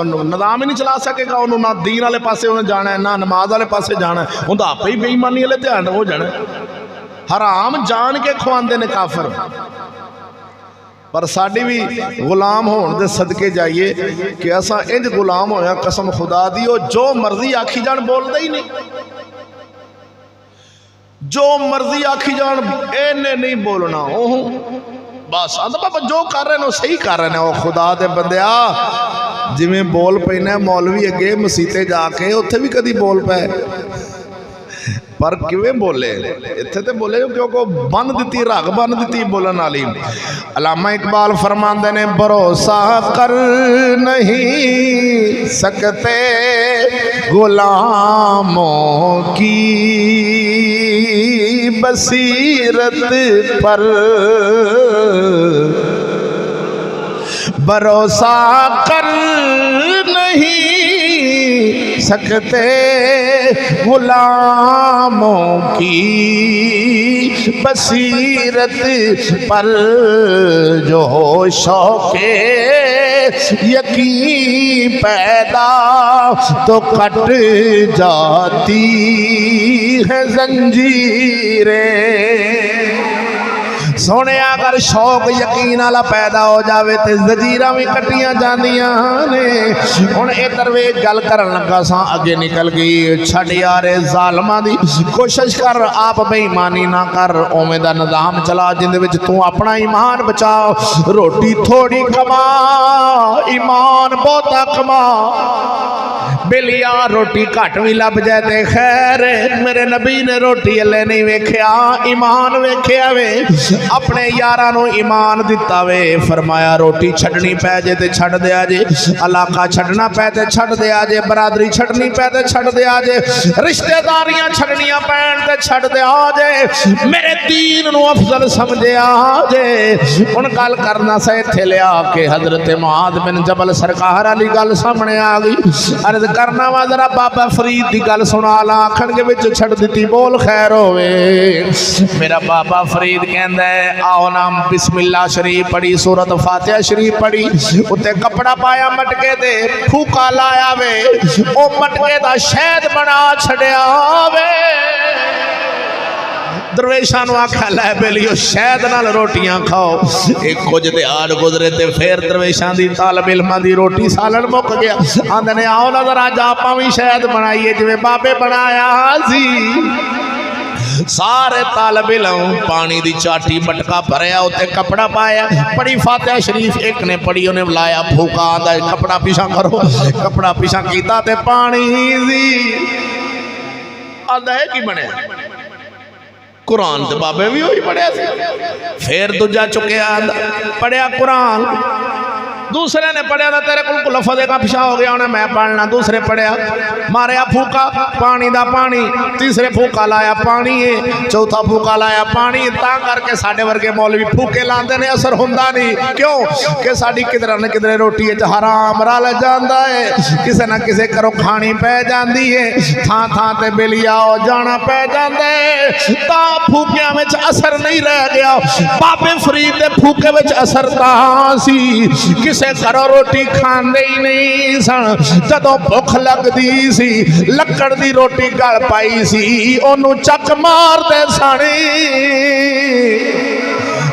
निज़ाम ही नहीं चला सकेगा। उन्होंने ना दीन वाले पासे उन्हें जाना है, ना नमाज वाले पासे जाना है, उनका आपे ही बेईमानी वाले ध्यान हो जाना। हराम जान के खुआंदे ने काफर। पर साडी भी गुलाम होने दे सदके जाइए कि असा इंज गुलाम होया, कसम खुदा दी ओ जो मर्जी आखी जान बोलदा ही नहीं, जो मर्जी आखी जान इन्हें नहीं बोलना। ओह बस आंदा बाबा जो कर रहे हैं सही कर रहे हैं। खुदा दे बंदिया जिवें बोल पैना मौलवी अगे मसीते जाके उत्थे भी कदी बोल पाए, पर किवें बोले? इत्थे ते बोले क्योंकि बन दी रग बन दी बोलन वाली। अलामा इकबाल फरमांदे ने भरोसा कर नहीं सकते गुलामों की बसीरत पर, भरोसा कर नहीं सकते गुलामों की बसीरत पर, जो शौके यकीन पैदा तो कट जाती है जंजीरें। सोने अगर शौक यकीन वाला पैदा हो जाए तो जंजीरां भी कटियां जांदियां ने। हुण इधर वे गल करन लगा सा अगे निकल गई। छड़ यार जालमां दी कोशिश कर, आप बेईमानी ना कर, उवें दा निज़ाम चला जिंदे विच तू अपना ईमान बचाओ। रोटी थोड़ी कमा, ईमान बहुता कमा। बेलिया रोटी घट भी लभ जाए तो खैर, मेरे नबी ने रोटी अल्ले नहीं वेख्या, ईमान वेख्या वे। अपने यारां नूं ईमान दिता वे। फरमाया रोटी छड्डनी पै जे ते छड्ड दिया जे, इलाका छड्डना पै ते छड्ड दिया जे, बरादरी छड्डनी पै ते छड्ड दिया जे, रिश्तेदारियां छड्डनियां पैण ते छड्ड दिया जे, मेरे दीन नूं अफजल समझिया जे। हुण गल करना सा इत्थे लिया के हजरत मुआद बिन जबल सरकार वाली गल सामने आ गई। अर्ज करना वा जरा बाबा फरीद की गल सुना ला। आखण के विच छड्ड दित्ती, बोल खैर होवे। मेरा बाबा फरीद कहंदा आओ नाम बिस्मिल्लाह शरीफ पढ़ी, सूरत फातिहा शरीफ पढ़ी, उत्ते कपड़ा पाया मटके दे, फूका लाया वे, ओ मटके दा शहद बना छड़िया वे। दरवेशां नूं आख्या लै बेलियो शहद नाल रोटियां खाओ। एक कुछ दिहाड़ गुजरे ते फिर दरवेशां दी तालब इल्मां दी रोटी सालन मुक गया। आंदे ने आओ ना जरा अज आपां भी शहद बनाईए जिवें बाबे बनाया सी। सारे तालब इल्म पानी दी चाटी मटका भरया, उत्ते कपड़ा पाया, पढ़ी फातिहा शरीफ। एक ने पढ़ी उन्हें बुलाया, फूका आंदा कपड़ा पिछा करो, कपड़ा पिछा कीता ते पानी सी। आंदा है की बने कुरान तो बाबे भी वही पढ़िया। फिर दूजा चुकया पढ़िया कुरान, दूसरे ने पढ़िया तो तेरे को लफज का पिछा हो गया उन्हें मैं पढ़ना। दूसरे पढ़िया मारिया फूका पानी दा पानी, तीसरे फूका लाया पानी है, चौथा फूका लाया पानी। ता करके साडे वर्गे मौलवी फूके लाते ने असर होंदा नहीं। क्यों कि साडी किधर न किधरे रोटी हराम रल जाता है, किसे ना किसे करो खानी पै जाती है, थां थां ते बेलिया जाना पै जाता है। ता फूकिया में असर नहीं रह गया। बाबे फरीद के फूके में असर तां सी, किसे करो रोटी खांदे ही नहीं सन। जदों भुख लगदी सी लकड़ दी रोटी गल पाई सी, ओनू चक मारदे सन।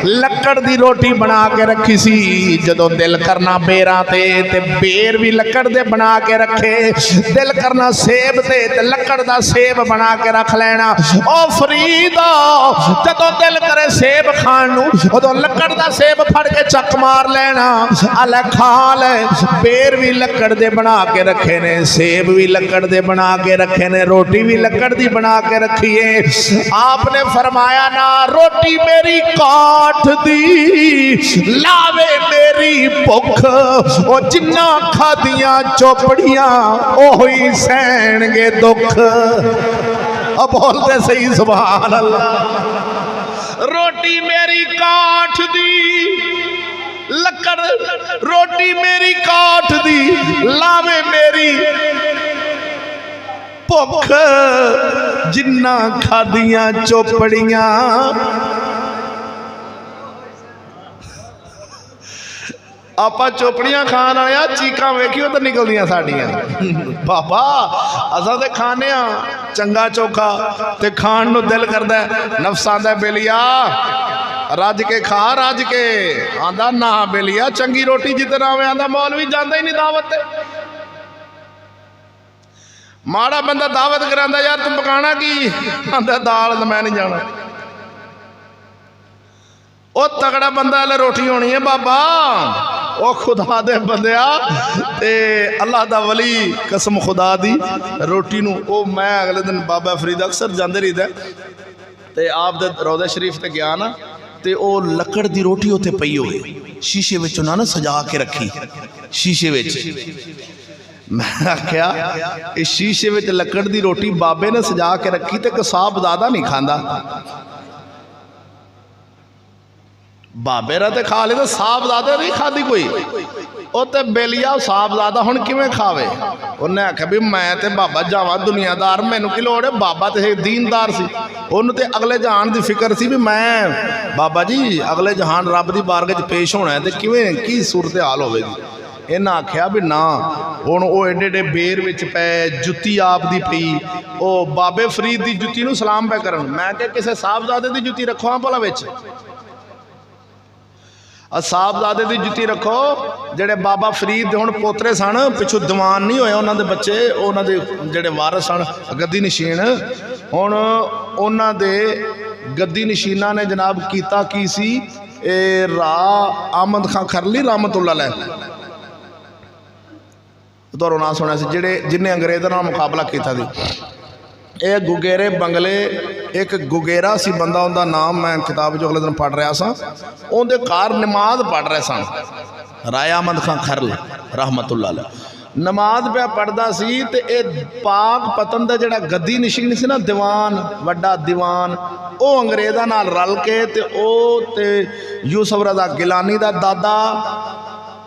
लकड़ दी रोटी बना के रखी सी, जदों दिल करना बेरां ते बेर भी लकड़ दे बना के रखे, दिल करना सेब ते लकड़ दा सेब बना के रख लेना। ओ फरीदा जदों दिल करे सेब खाण नूं उदों लकड़ दा सेब फड़ के चक मार लेना। अले खा ले, बेर भी लकड़ दे बना के रखे ने, सेब भी लकड़ दे बना के रखे ने, रोटी भी लकड़ दी बना के रखी है। आपने फरमाया ना रोटी मेरी काट दी लावे मेरी भुख, ओ जिन्ना खादियां चौपड़ियां ओही सहणगे दुख। अब बोलते सही सुभान अल्लाह। रोटी मेरी काठ दी लकड़, रोटी मेरी काठ दी लावे मेरी भुख, जिन्ना खादियां चौपड़ियां। आपा चोपड़ियां खान आया चीका वेखियो तो निकलदियां साड़ियां। बाबा असा तो खाने चंगा चोखा ते खान नू दिल करदा, नफ्स आंदा बेलिया रज के खा, रज के आंदा ना बेलिया चंगी रोटी जितना आवे आंदा मौलवी जांदा ही नहीं दावत। माड़ा बंदा दावत करांदा यार तुम पकाना की, आंदा दाल तो मैं नहीं जाना। ओ तगड़ा बंदा ले रोटी होनी है बाबा, ओ खुदा दे बंदिया ते अल्लाह दा वली कसम खुदा दी रोटी नू। ओ मैं अगले दिन बाबा फरीद अक्सर जाते रहीदा ते आप दे रौज़ा शरीफ ते गया ना, ते ओ लकड़ दी रोटी उत्थे पई होई शीशे विच उन्हां ने सजा के रखी, शीशे विच। मैं आख्या इस शीशे विच लकड़ दी रोटी बाबे ने सजा के रखी ते कसाब ज़्यादा नहीं खांदा। बाबे रा ते खा ले तो साहबजादे नहीं खाधी कोई, ओ ते बेलिया साहबजादा हुण किवें खावे। उन्हें आख्या भी मैं ते बाबा जावा दुनियादार, मैनू की लोड़ है, बाबा ते दीनदार सी, उन्होंने ते अगले जहान की फिक्र सी भी मैं बाबा जी अगले जहान रब की बारगाह च पेश होना है तो किवें की सूरत हाल होवेगी। इन्हें आख्या भी ना हुण ओ एडे एडे बेर विच पै, जुत्ती आप दी पई, ओ बाबे फरीद की जुत्ती नूं सलाम पै करन। मैं क्या किसी साहबजादे की जुत्ती रखो भला विच, साहबजादे की जुत्ती रखो। जेडे बाबा फरीद हुण पोतरे सन, पिछू दीवान नहीं होए उन्होंने बच्चे, उन्होंने जेडे वारस सन गद्दी नशीन, हुण उन्होंने गद्दी नशीना ने जनाब कीता की सी, रा अहमद खां खरली रहमतुल्लाह अलैह तुहानू ना सुनिया सी, जेडे जिन्हें अंग्रेज़ों नाल मुकाबला किया सी। ये गुगेरे बंगले एक गुगेरा सी बंदा, उनका नाम मैं किताब जो अगले दिन पढ़ रहा सा, उनके घर नमाज पढ़ रहे सन राय अहमद खां खरल रहमतुल्लाह अलैह, नमाज पे पढ़ता सी ते पाक पतन का जोड़ा गद्दी नशीन सी ना दीवान, वड्डा दीवान, वो अंग्रेज़ों नाल रल के ते यूसुफ रज़ा गिलानी का दादा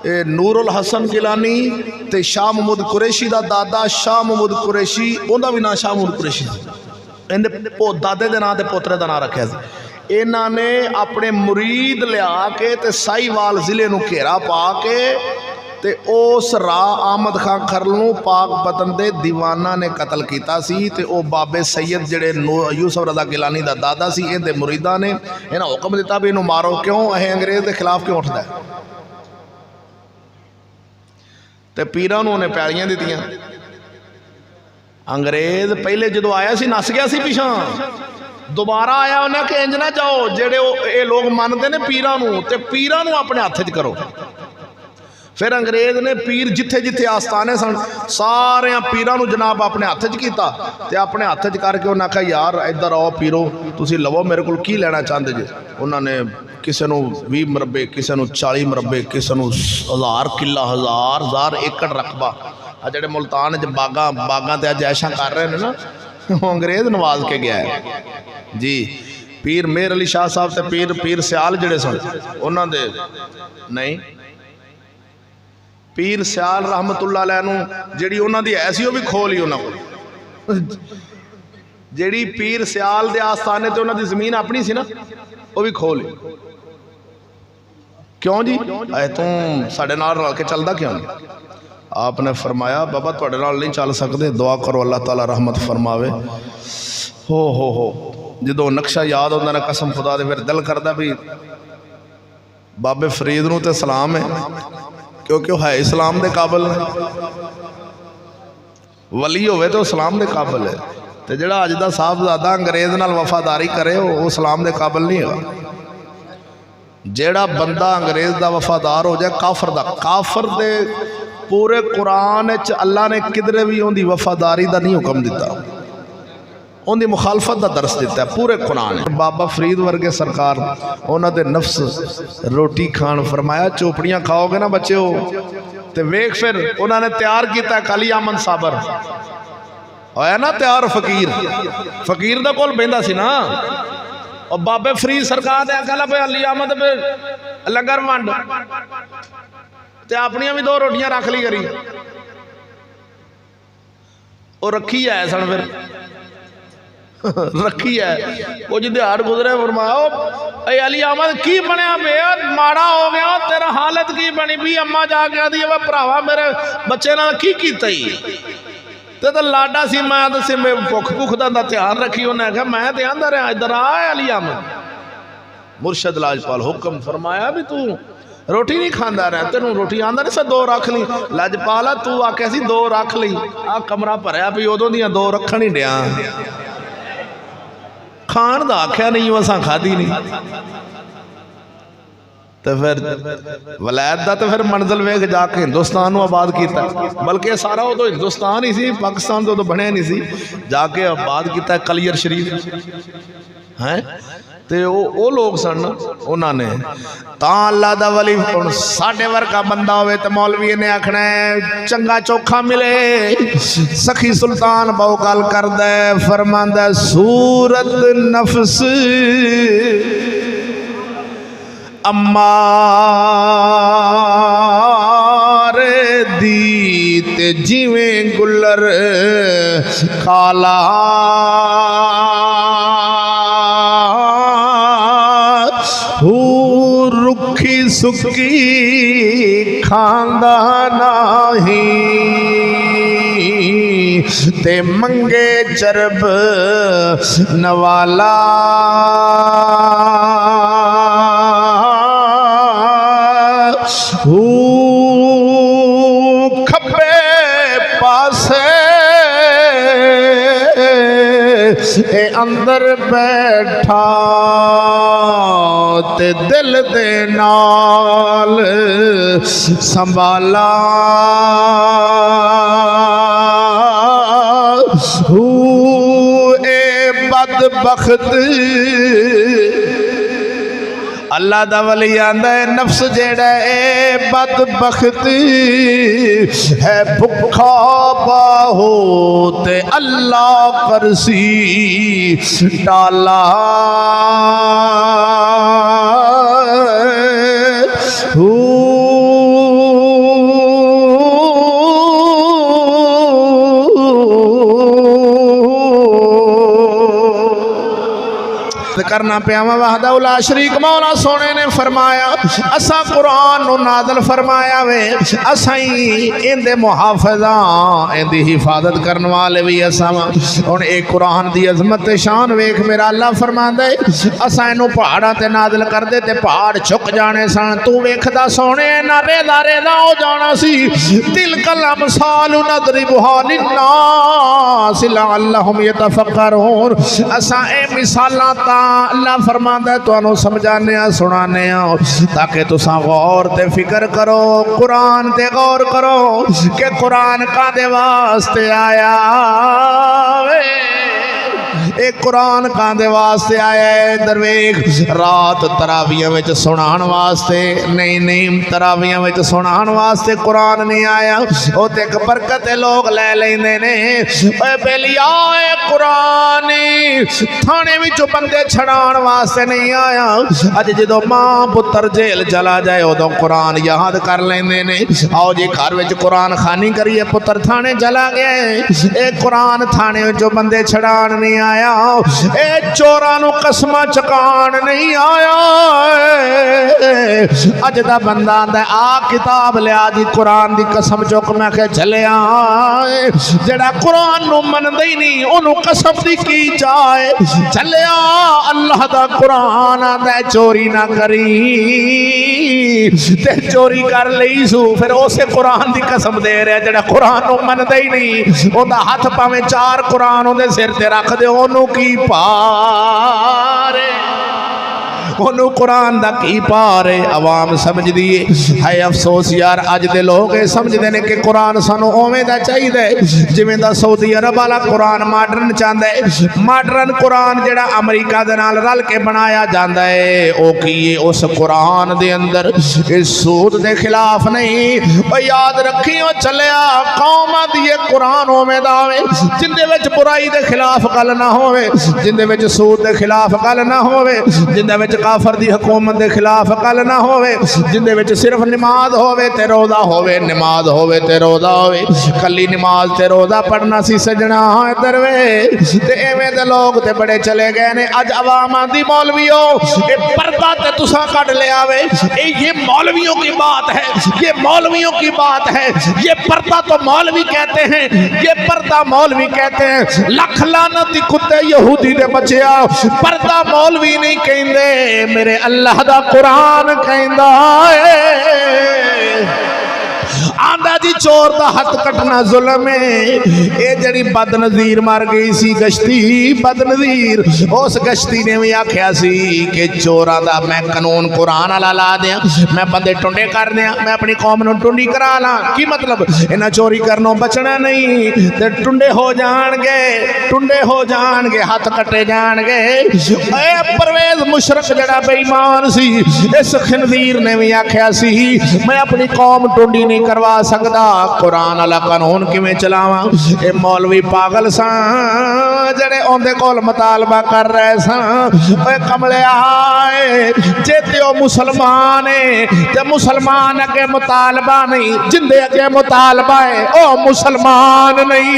नूरुल हसन गिलानी ते शाह महमूद कुरैशी का दादा शाह महमूद कुरैशी, उनका भी नाम शाह महमूद कुरैशी इन्हें दादे के नाम से पोतरे का नाम रखा सी। इन्हों ने अपने मुरीद लिया के ते साहीवाल जिले में घेरा पा के ते उस राह अहमद खां खरल नूं पाक पतन के दीवाना ने कतल किया सी। ते ओ बाबे सैयद जेडे यूसुफ रज़ा गिलानी का दादा सी, इहदे मुरीदा ने इन्हें हुक्म दिता भी इन्हूं मारो। क्यों यह अंग्रेज़ के खिलाफ क्यों उठता है? तो पीरां नूं उन्हें पैलियां दित्तियां। अंग्रेज़ पहले जो आया सी नस गया सी पिछा, दोबारा आया उन्हें कि इंज ना जाओ, जेडे ये लोग मानते हैं पीरां नूं, ते पीरां नूं अपने हत्थ च करो। फिर अंग्रेज़ ने पीर जिथे जिथे आस्थाने सन सारे पीरां नूं जनाब अपने हत्थ च कीता, ते अपने हत्थ च करके उन्हें आख्या यार इधर आओ पीरो, तुसीं लवो मेरे को की लेना चाहते जे। उन्होंने किसी को 20 मरबे, किसी को 40 मरबे, किसी को 1000 किला, 1000 एकड़ रकबा। आ जेडे मुल्तान च बागां ते अज ऐशा कर रहे हैं ना, वो अंग्रेज़ नवाज के गया है जी। पीर मेहर अली शाह साहब ते पीर सियाल जिहड़े सन उन्हां दे नहीं, पीर सियाल रहमतुल्लाह अलैह नूं जिहड़ी उन्हां दी है सी, वो भी खो ली उन्हां कोल। जिहड़ी पीर सियाल दे आस्थाने ते उन्हां दी ज़मीन अपनी सी ना, वो भी खो ली। क्यों जी? ऐ तू साडे नाल रल के चलदा क्यों नहीं? आपने फरमाया बाबा तुहाडे नाल नहीं चल सकते, दुआ करो अल्लाह ताला रहमत फरमावे। हो जो नक्शा याद होंदा ना कसम खुदा दे, फिर दिल करदा भी बाबे फरीद नूं ते सलाम है, क्योंकि वह है इस्लाम दे काबिल ने। वली होवे तो इस्लाम दे काबिल है, तो जिहड़ा अज दा साहबजादा अंग्रेज़ नाल वफादारी करे वो इस्लाम दे काबिल नहीं है। जिहड़ा बंदा अंग्रेज़ दा वफादार हो जाए काफर दा, काफर दे पूरे कुरान च अल्लाह ने किधरे भी उनकी वफादारी का नहीं हुक्म दिता, उनकी मुखालफत का दर्स दिता है पूरे कुरान। बाबा फरीद वर्गे सरकार उन्होंने नफ्स रोटी खान फरमाया, चोपड़ियाँ खाओगे ना बच्चे हो तो वेख, फिर उन्होंने तैयार किया कली अमन साबर होया ना तैयार, फकीर दा कोल बहिंदा सी ना, और बाबे फरीद सरकार ने आखा भाई अली अहमद लंगर वंड, ते अपनिया भी 2 रोटियां रख ली करी, और रखी है सन फिर रखी है। कुछ दिहाड़ गुजरे फरमाया अली अहमद की बनया बे, माड़ा हो गया तेरा, हालत की बनी भी? अम्मा जाके आदि भरावा मेरे बच्चे नाल की कीता ही तो लाडा सी, मैं दसे मैं भुख भुख का ध्यान रखी। उन्हें आख्या मैं तो आंदा रहा इधर आ अली अहमद। मुर्शद लाजपाल हुक्म फरमाया भी तू रोटी नहीं खांदा रहा, तेन रोटी आंदा नहीं सा 2 रख ली। लाजपाला तू आख्या सी 2 रख ली, आ कमरा भरया भी उदों दियां 2 रखन ही दिया, खान का आख्या नहीं, असा खाधी नहीं। तो फिर वलैद का तो फिर मंजिल वेख जाके हिंदुस्तान आबाद किया, बल्कि सारा उदो हिंदुस्तान ही सी, पाकिस्तान तो उदो बनया नहीं सी, जाके आबाद किया कलियर शरीफ है। तो वो लोग सन उन्होंने अल्लाह दा वली साढ़े वर्गा बंदा होवे तो मौलवी ने आखना है चंगा चोखा मिले। सखी सुल्तान बहु गल करदा फरमांदा सूरत नफ्स अम्मा दी ते जिवें गुलर काला रुखी सुकी खांदा नाही ते मंगे चरब नवाला खब्बे पासे ए अंदर बैठा ते दिल दे नाल संभाला ए बदबख्त अल्लाह दा वली आंदा है नफ्स जेड़ा ए बदबख्त है भुखा बाहो ते अल्लाह करसी डाला करना पियावा वहदा उला शरीक मौला सोने ने फरमाया असा कुरान नु नाज़िल फरमाया वे असा ही इंदे मुहाफिजा इंदी हिफाजत करने वाले भी असा हुण ए कुरान दी अजमत शान वेख मेरा अल्लाह फरमांदा है असा इनू पहाड़ां ते नाज़िल कर दे ते पहाड़ झुक जाने सन तू वेखदा सोने ना रेदा रेदा हो जाना सी दिल कल अमसाल नदरिबुहा लिन्नास लअल्लहुम यतफक्करून असा ए मिसालां ता अल्लाह फरमांदा तुहानू समझाने सुनाने ताकि तुसा गौर ते फिक्र करो कुरान ते गौर करो कि कुरान कादे वास्ते आया ये कुरान कांदे वास्ते आया है दरवेख रात तरावियां विच सुनाण वास्ते नहीं नहीं तरावियां विच सुनाण वास्ते कुरान नहीं आया वो तो एक बरकत लोग लै लेंदे ने बेलिया कुरान थाने विचों बंदे छड़ाण वास्ते नहीं आया अज जो मां पुत्र जेल चला जाए उदों कुरान याद कर लेंदे ने आओ जी घर विच कुरान खानी करिए पुत्र थाने चला गया ये कुरान थाने विचों बंदे छड़ाण नहीं आया ये चोरां नूं कसमां चकाण नहीं आया अज दा बंदा आंदा आ किताब लिया जी कुरान दी कसम चुक मैं कह चलिया जेड़ा कुरान नूं मनदा ही नहीं ओनू कसम दी की जाए चलिया अल्लाह दा कुरान आंदा चोरी ना करी ते चोरी कर लई सू फिर उसे कुरान दी कसम दे रहा जेड़ा कुरान नूं मनदा ही नहीं ओदा हथ भावें 4 कुरान ओदे सिर ते रख दे ओनू की पार ओनू कुरान दा की पार है आवाम समझदी है अफसोस यार अज दे लोग समझदे ने कि कुरान सानू ओवें दा चाहिदा जिवें दा सऊदी अरब वाला कुरान मॉडर्न चाहता है मॉडर्न कुरान जेड़ा अमरीका दे नाल रल के बनाया जाता है ओ की उस कुरान दे अंदर इस सूद दे खिलाफ नहीं ओ याद रखियो चलिया कौमां दी कुरान ओवें दा होवे जिंदे विच बुराई दे खिलाफ गल ना होवे जिंदे विच सूद दे खिलाफ गल ना होवे जिंदे विच काफर दी हुकूमत के खिलाफ गल ना होवे जिंदे विच सिर्फ नमाज होवे ते रोज़ा होवे नमाज होवे ते रोज़ा होवे कली नमाज ते रोज़ा पढ़ना सी सजना इधर वे ते एवें दे लोग ते बड़े चले गए ने अज अवाम आंदी मौलवियों ये पर्दा ते तुसां कढ लिया वे ये मौलवियों की बात है ये मौलवियों की बात है ये पर्दा तो मौलवी कहते हैं ये पर्दा मौलवी कहते हैं लख लानत कुत्ते यहूदी दे बच्चिया पर्दा मौलवी नहीं कहंदे मेरे अल्लाह दा कुरान कहंदा आंदा जी चोर दा हाथ कटना जुल्म है ये जड़ी बदनजीर मर गई सी गश्ती बदनजीर उस गश्ती ने भी आख्या सी कि चोरां दा मैं कानून कुरान वाला ला दियां मैं बंदे टुंडे कर दियां मैं अपनी कौम नूं टुंडी करा ला की मतलब इन्हां चोरी करनों बचना नहीं ते टुंडे हो जाणगे हाथ कटे जाणगे ए परवेज मुशरक जड़ा बेईमान सी इस खिंजीर ने भी आख्या सी मैं अपनी कौम टुंडी नहीं करवा सकदा कुरान वाला कानून किवें चलावां ए मौलवी पागल सा जड़े ओंदे कोल मुतालबा कर रहे सा ओए कमलिया जे ते ओ मुसलमान है ते मुसलमान अगे मुतालबा नहीं जिंदे अगे मुतालबा है ओ मुसलमान नहीं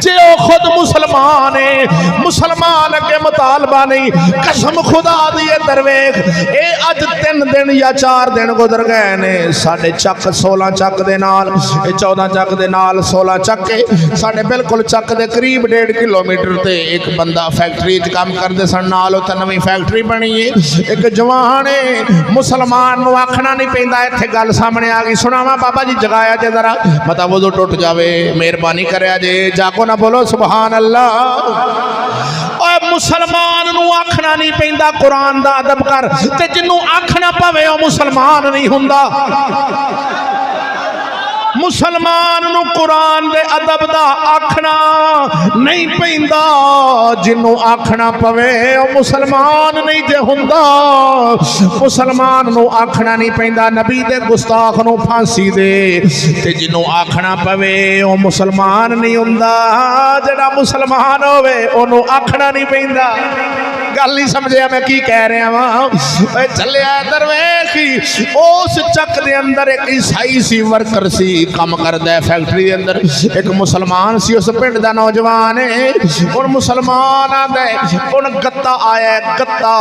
जे ओ खुद मुसलमान है मुसलमान अगे मुतालबा नहीं कसम खुदा दी दरवेख ए अज 3 दिन या 4 दिन गुजर गए ने साडे चक 16 चक दे नाल 14 चक दे नाल 16 चक के साडे बिल्कुल चक दे करीब 1.5 किलोमीटर ते एक बंदा फैक्ट्री च काम करदे सन नाल उत्ते नवीं फैक्ट्री बनी है एक जवान है मुसलमान नूं आखना नहीं पैंदा इत्थे गल सामने आ गई सुनावा बाबा जी जगाया जे जरा मता वज़ू टुट जावे मेहरबानी करया जे जागो ना बोलो सुभान अल्लाह और मुसलमान नूं आखना नहीं पैंदा कुरान दा अदब कर ते जिन्नू आखना पवे ओ मुसलमान नहीं हुंदा मुसलमान नूं कुरान दे अदब दा आखना नहीं पैंदा जिन्नू आखना पवे ओ मुसलमान नहीं जे हुंदा मुसलमान नूं आखना नहीं पैंदा नबी दे गुस्ताख नूं फांसी दे ते जिन्नू आखना पवे ओ मुसलमान नहीं हुंदा जेड़ा मुसलमान होवे ओनू आखना नहीं पैंदा गल नहीं समझिया मैं की कह रहा वां चलिया दरवेखी उस चक दे अंदर एक ईसाई सी वर्कर सी काम करदा है फैक्ट्री दे अंदर एक मुसलमान सी उस पिंड दा नौजवान है और मुसलमान आंदा है हुण गत्ता आया गत्ता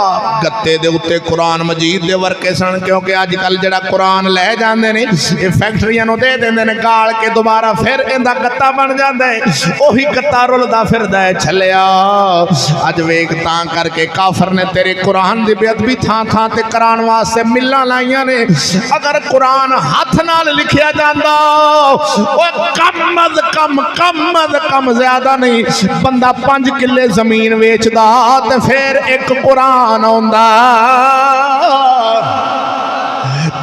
गत्ते दे उत्ते कुरान मजीद दे वर्के सन क्योंकि अजकल जेड़ा कुरान लै जांदे ने ये फैक्ट्रियां नूं दे देंदे ने गाल के दोबारा फिर इंदा गत्ता बन जांदा है ओही गत्ता रुलदा फिरदा है छलिया अज वेख तां करके काफर ने तेरे कुरान दी बेअदबी थां थां ते कराण वास्ते मिलां लाइयां ने अगर कुरान हाथ नाल लिखिया जांदा ओ कम अज कम ज्यादा नहीं बंदा 5 किले जमीन वेचदा ते फिर एक कुरान आउंदा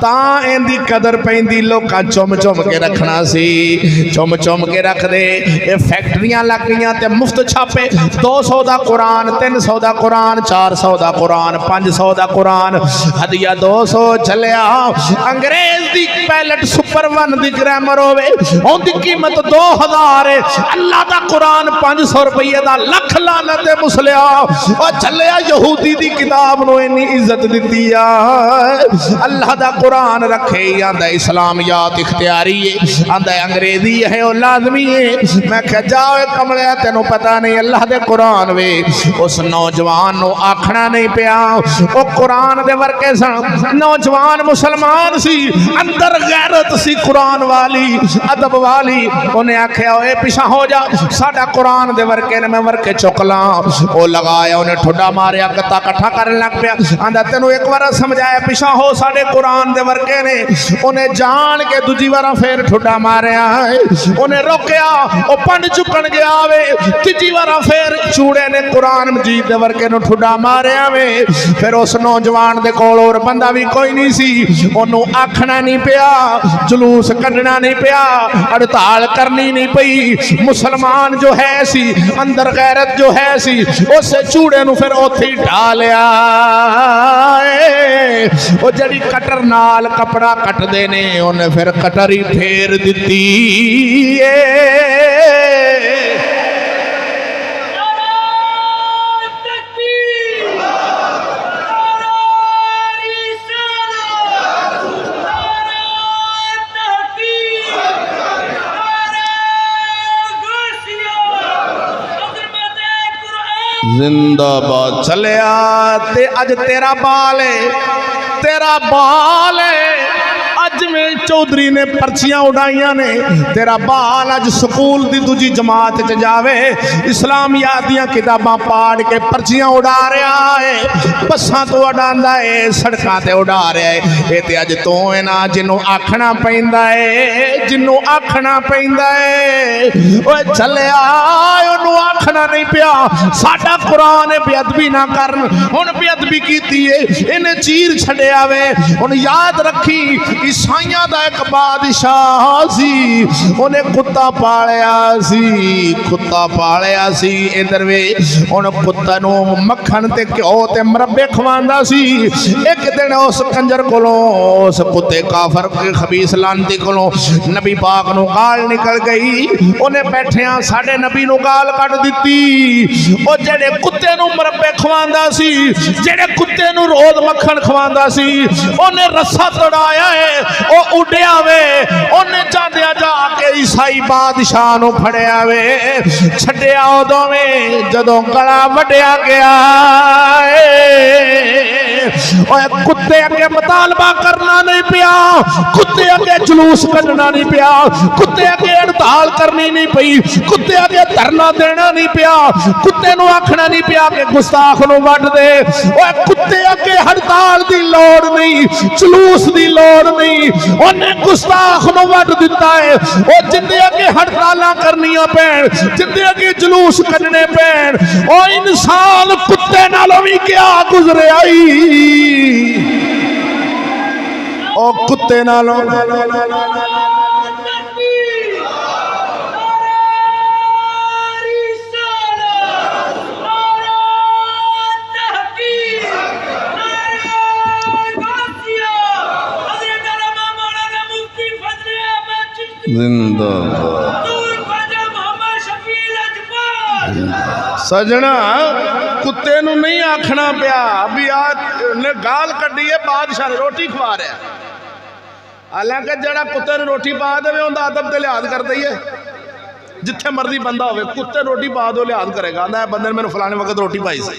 तां इनकी कदर पैंदी लोकां चुम चुम के रखना सी, चुम चुम के रख दे। ये फैक्ट्रियां लग गई ते मुफ्त छापे 200 का कुरान, 300 का कुरान, 400 का कुरान, 500 का कुरान, हदिया 200 चलिया। अंग्रेज दी पैलेट सुपर 1 दी ग्रामर होवे उनकी कीमत 2000 है। अल्लाह दा कुरान 500 रुपये का, लख लानत है मुसलिया। और चलिया यहूदी दी किताब नो इन्नी इज्जत दी आ, अल्लाह दा कुरान रखे। आंदा इस्लामियात इख्तियारी है, आंदा अंग्रेजी है और लाजमी है। मैं कह जाओ कमलिया तेनों पता नहीं अल्लाह दे कुरान वे। उस नौजवान नो आखना नहीं पिया, वो कुरान दे वर्के सन। नौजवान मुसलमान सी, अंदर गैरत सी कुरान वाली, अदब वाली। उन्हें आख्या ए पिछा हो जा, साडा कुरान दे वर्के ने, मैं वर्के चुक ला। वो लगाया, उन्हें ठुडा मारिया, गत्ता कट्ठा करने लग पिया। आंदा तेनों एक बार समझाया पिछा हो, साडे कुरान दे वर्के ने। उन्हें जान के दूजी बार फिर ठुडा मारिया, उन्हें रोकया, वो पंड चुकन गया वे। तीजी बार फिर चूड़े ने कुरान मजीद दे वर्के नु ठुडा मारिया वे। फिर उस नौजवान दे कोल और बंदा भी कोई नहीं सी, ओनू आखना नहीं पिया, जुलूस कढ़ना नहीं पिया, हड़ताल करनी नहीं पई। मुसलमान जो है सी, अंदर गैरत जो है सी, उस चूड़े नु फिर उत्थे ही ढा लिया। ओ जड़ी कटर नाल कपड़ा कटदे ने, उन्हें फिर कटर ही फेर दिती। जिंदाबाद चलिया। ते अज तेरा बाल है, तेरा बाल है। अज में चौधरी ने पर्चियां उड़ाइया ने, तेरा बाल अज स्कूल दी दूजी जमात च जावे, इस्लामियात दियां किताबां पाड़ के पर्चियां उड़ा रहा है, बसां तो उड़ांदा है, सड़कां ते उड़ा रहा है। ये ते अज तू है ना जिन्हों आखना पैंदा है, जिन्हों आखना पैंदा है। ओए चलिया, ओनू आखना नहीं पिया, साडा कुरान है बेअदबी ना करन। हुण बेअदबी कीती है, इन्हें चीर छड्या वे। हुण याद रखी, ईसाइयां दा एक बादशाह सी, उन्हें कुत्ता पालिया सी, कुत्ता पालिया सी। इधर वे उन कुत्ते नू मक्खन ते घ्यो ते मरब्बे खवांदा सी। एक दिन उस कंजर कोलों, उस कुत्ते काफर के खबीस लानती कोलों नबी पाक नू गाल निकल गई। उन्हें बैठिया साडे नबी नू गाल कट दिती। ओ जेड़े कुत्ते नू मरब्बे खवांदा सी, जेड़े कुत्ते नू रोज मक्खन खवांदा सी, उन्हें रस्सा तड़ाया है, ओ उड़िया वे। उन्हें चांदिया जाके ईसाई बादशाह नू फड़िया वे, छड्डिया उदों वे जदों गला वड्डिया गया। ओए कुत्ते अगे मुतालबा करना नहीं पिया, कुत्ते अगे जुलूस कढ़ना नहीं पिया, कुत्ते अगे हड़ताल करनी नहीं पई, कुत्ते अगे धरना देना नहीं पिया, कुत्ते नू आखना नहीं पिया कि गुस्ताख नू वड्ड दे। ओए कुत्ते अगे हड़ताल दी लोड़ नहीं, जुलूस दी लोड़ नहीं, उन्हें गुस्ताख नू वड्ड दिता है। ओ जिंदे अगे हड़तालां करनियां पैण, जिंदे अगे जुलूस कढ़ने पैण, ओ इंसान कुत्ते नालों भी क्या गुजरे आई। ओ कुत्ते नालों सजना कुत्ते नू नहीं आखना पिया भी ने गाल कड्डी है, बादशाह ने रोटी खवा रहा। हालांकि जड़ा कुत्ते ने रोटी पा दे उनका अदब तो लिहाज कर दईए, जिथे मर्जी बंदा हो कुत्ते रोटी पा दो लिहाज करेगा। आंदा बंदे ने मैंने फलाने वक्त रोटी पाई सी,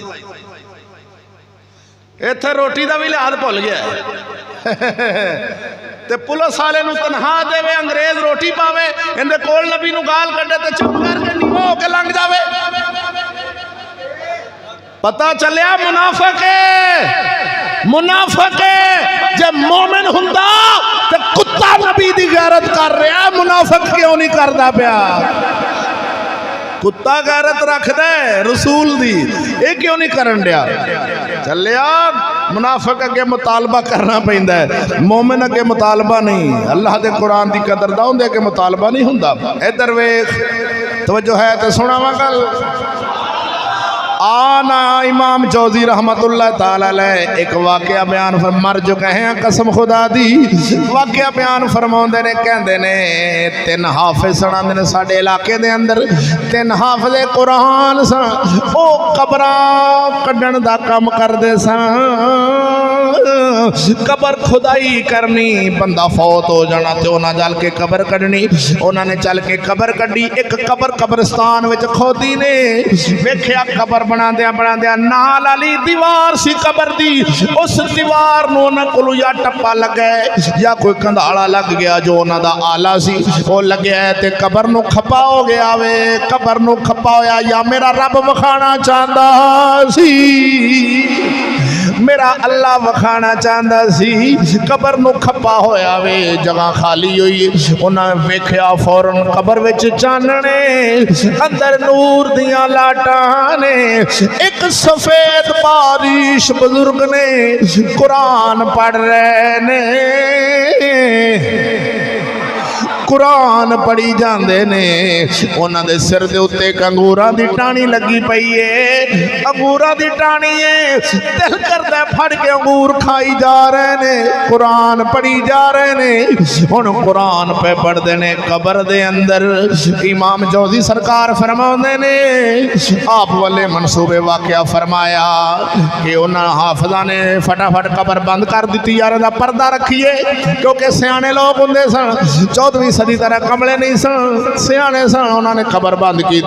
इत्थे रोटी का भी लिहाज भुल गया। ते पुलिस वाले तनखा देवे, अंग्रेज रोटी पावे, इनके कोल नबी नू गाल कड्डे ते चुप करके नीवो होके लंघ जावे। पता चलिया मुनाफिक है, मुनाफिक है। जब मोमिन हुंदा ते कुत्ता नबी दी गैरत कर रहा, मुनाफिक क्यों नहीं करदा पिया? कुत्ता गैरत रखदा रसूल दी, ये क्यों नहीं करन दिया? चलिया मुनाफिक अगे मुतालबा करना पैंदा है, मोमिन अगे मुतालबा नहीं। अल्लाह दे कुरान दी कदर दा उहदे अगे मुतालबा नहीं हुंदा। इधर वेख, तवज्जो है तो सुनावा गल। आना इमाम जौजी रहमतुल्लाह ताला अलैह एक वाकया बयान मर जो कहे कसम खुदा दी, वाकया बयान फरमाउंदे ने, कहंदे ने 3 हाफिज सन आंदे ने साडे इलाके दे अंदर 3 हाफिज कुरान सन, ओ कबरां कड्डण दा काम करदे सन। कबर खुदाई करनी, बंदा फौत हो जाना तो उन्हें जल के कबर कढ़नी, उन्होंने चल के कबर कढ़ी। एक कबर कब्रिस्तान विच खोदी ने, वेख्या कबर बनांदिया बनांदिया नाल वाली दीवार सी कबर दी, उस दीवार नूं उन्हां कोलों या टप्पा लगा या कोई कंधाड़ा लग गया जो उन्हां दा आला सी वो लग्या ते कबर नूं खपा हो गया वे। कबर नूं खपा होया या मेरा रब वखाना चाहता सी, मेरा अल्लाह वखाना चाहता सी। कबर नूं खपा होया वे, जगह खाली हुई, उन्हें वेख्या फौरन कबर विच चानने, अंदर नूर दियां लाटां ने। एक सफेद बारिश बुजुर्ग ने कुरान पढ़ रहे ने, कुरान पढ़ी जाते ने। उन्होंने सिर के उत्ते एक अंगूरां दी टाणी लगी पई है, अंगूरां दी टाणी है, दिल करदा फड़ के अंगूर खाई जा रहे ने, कुरान पढ़ी जा रहे ने। हुण कुरान पे पढ़ते ने कबर दे अंदर। इमाम जौजी सरकार फरमाउंदे ने, आप वाले मनसूबे वाकया फरमाया कि उन्होंने हाफिज़ां ने फटाफट कबर बंद कर दी, यार दा पर्दा रखिए, क्योंकि सियाने लोग हुंदे सन, 14वीं सदी तरह कमले नहीं सन, सियाने सन। उन्होंने कबर बंद की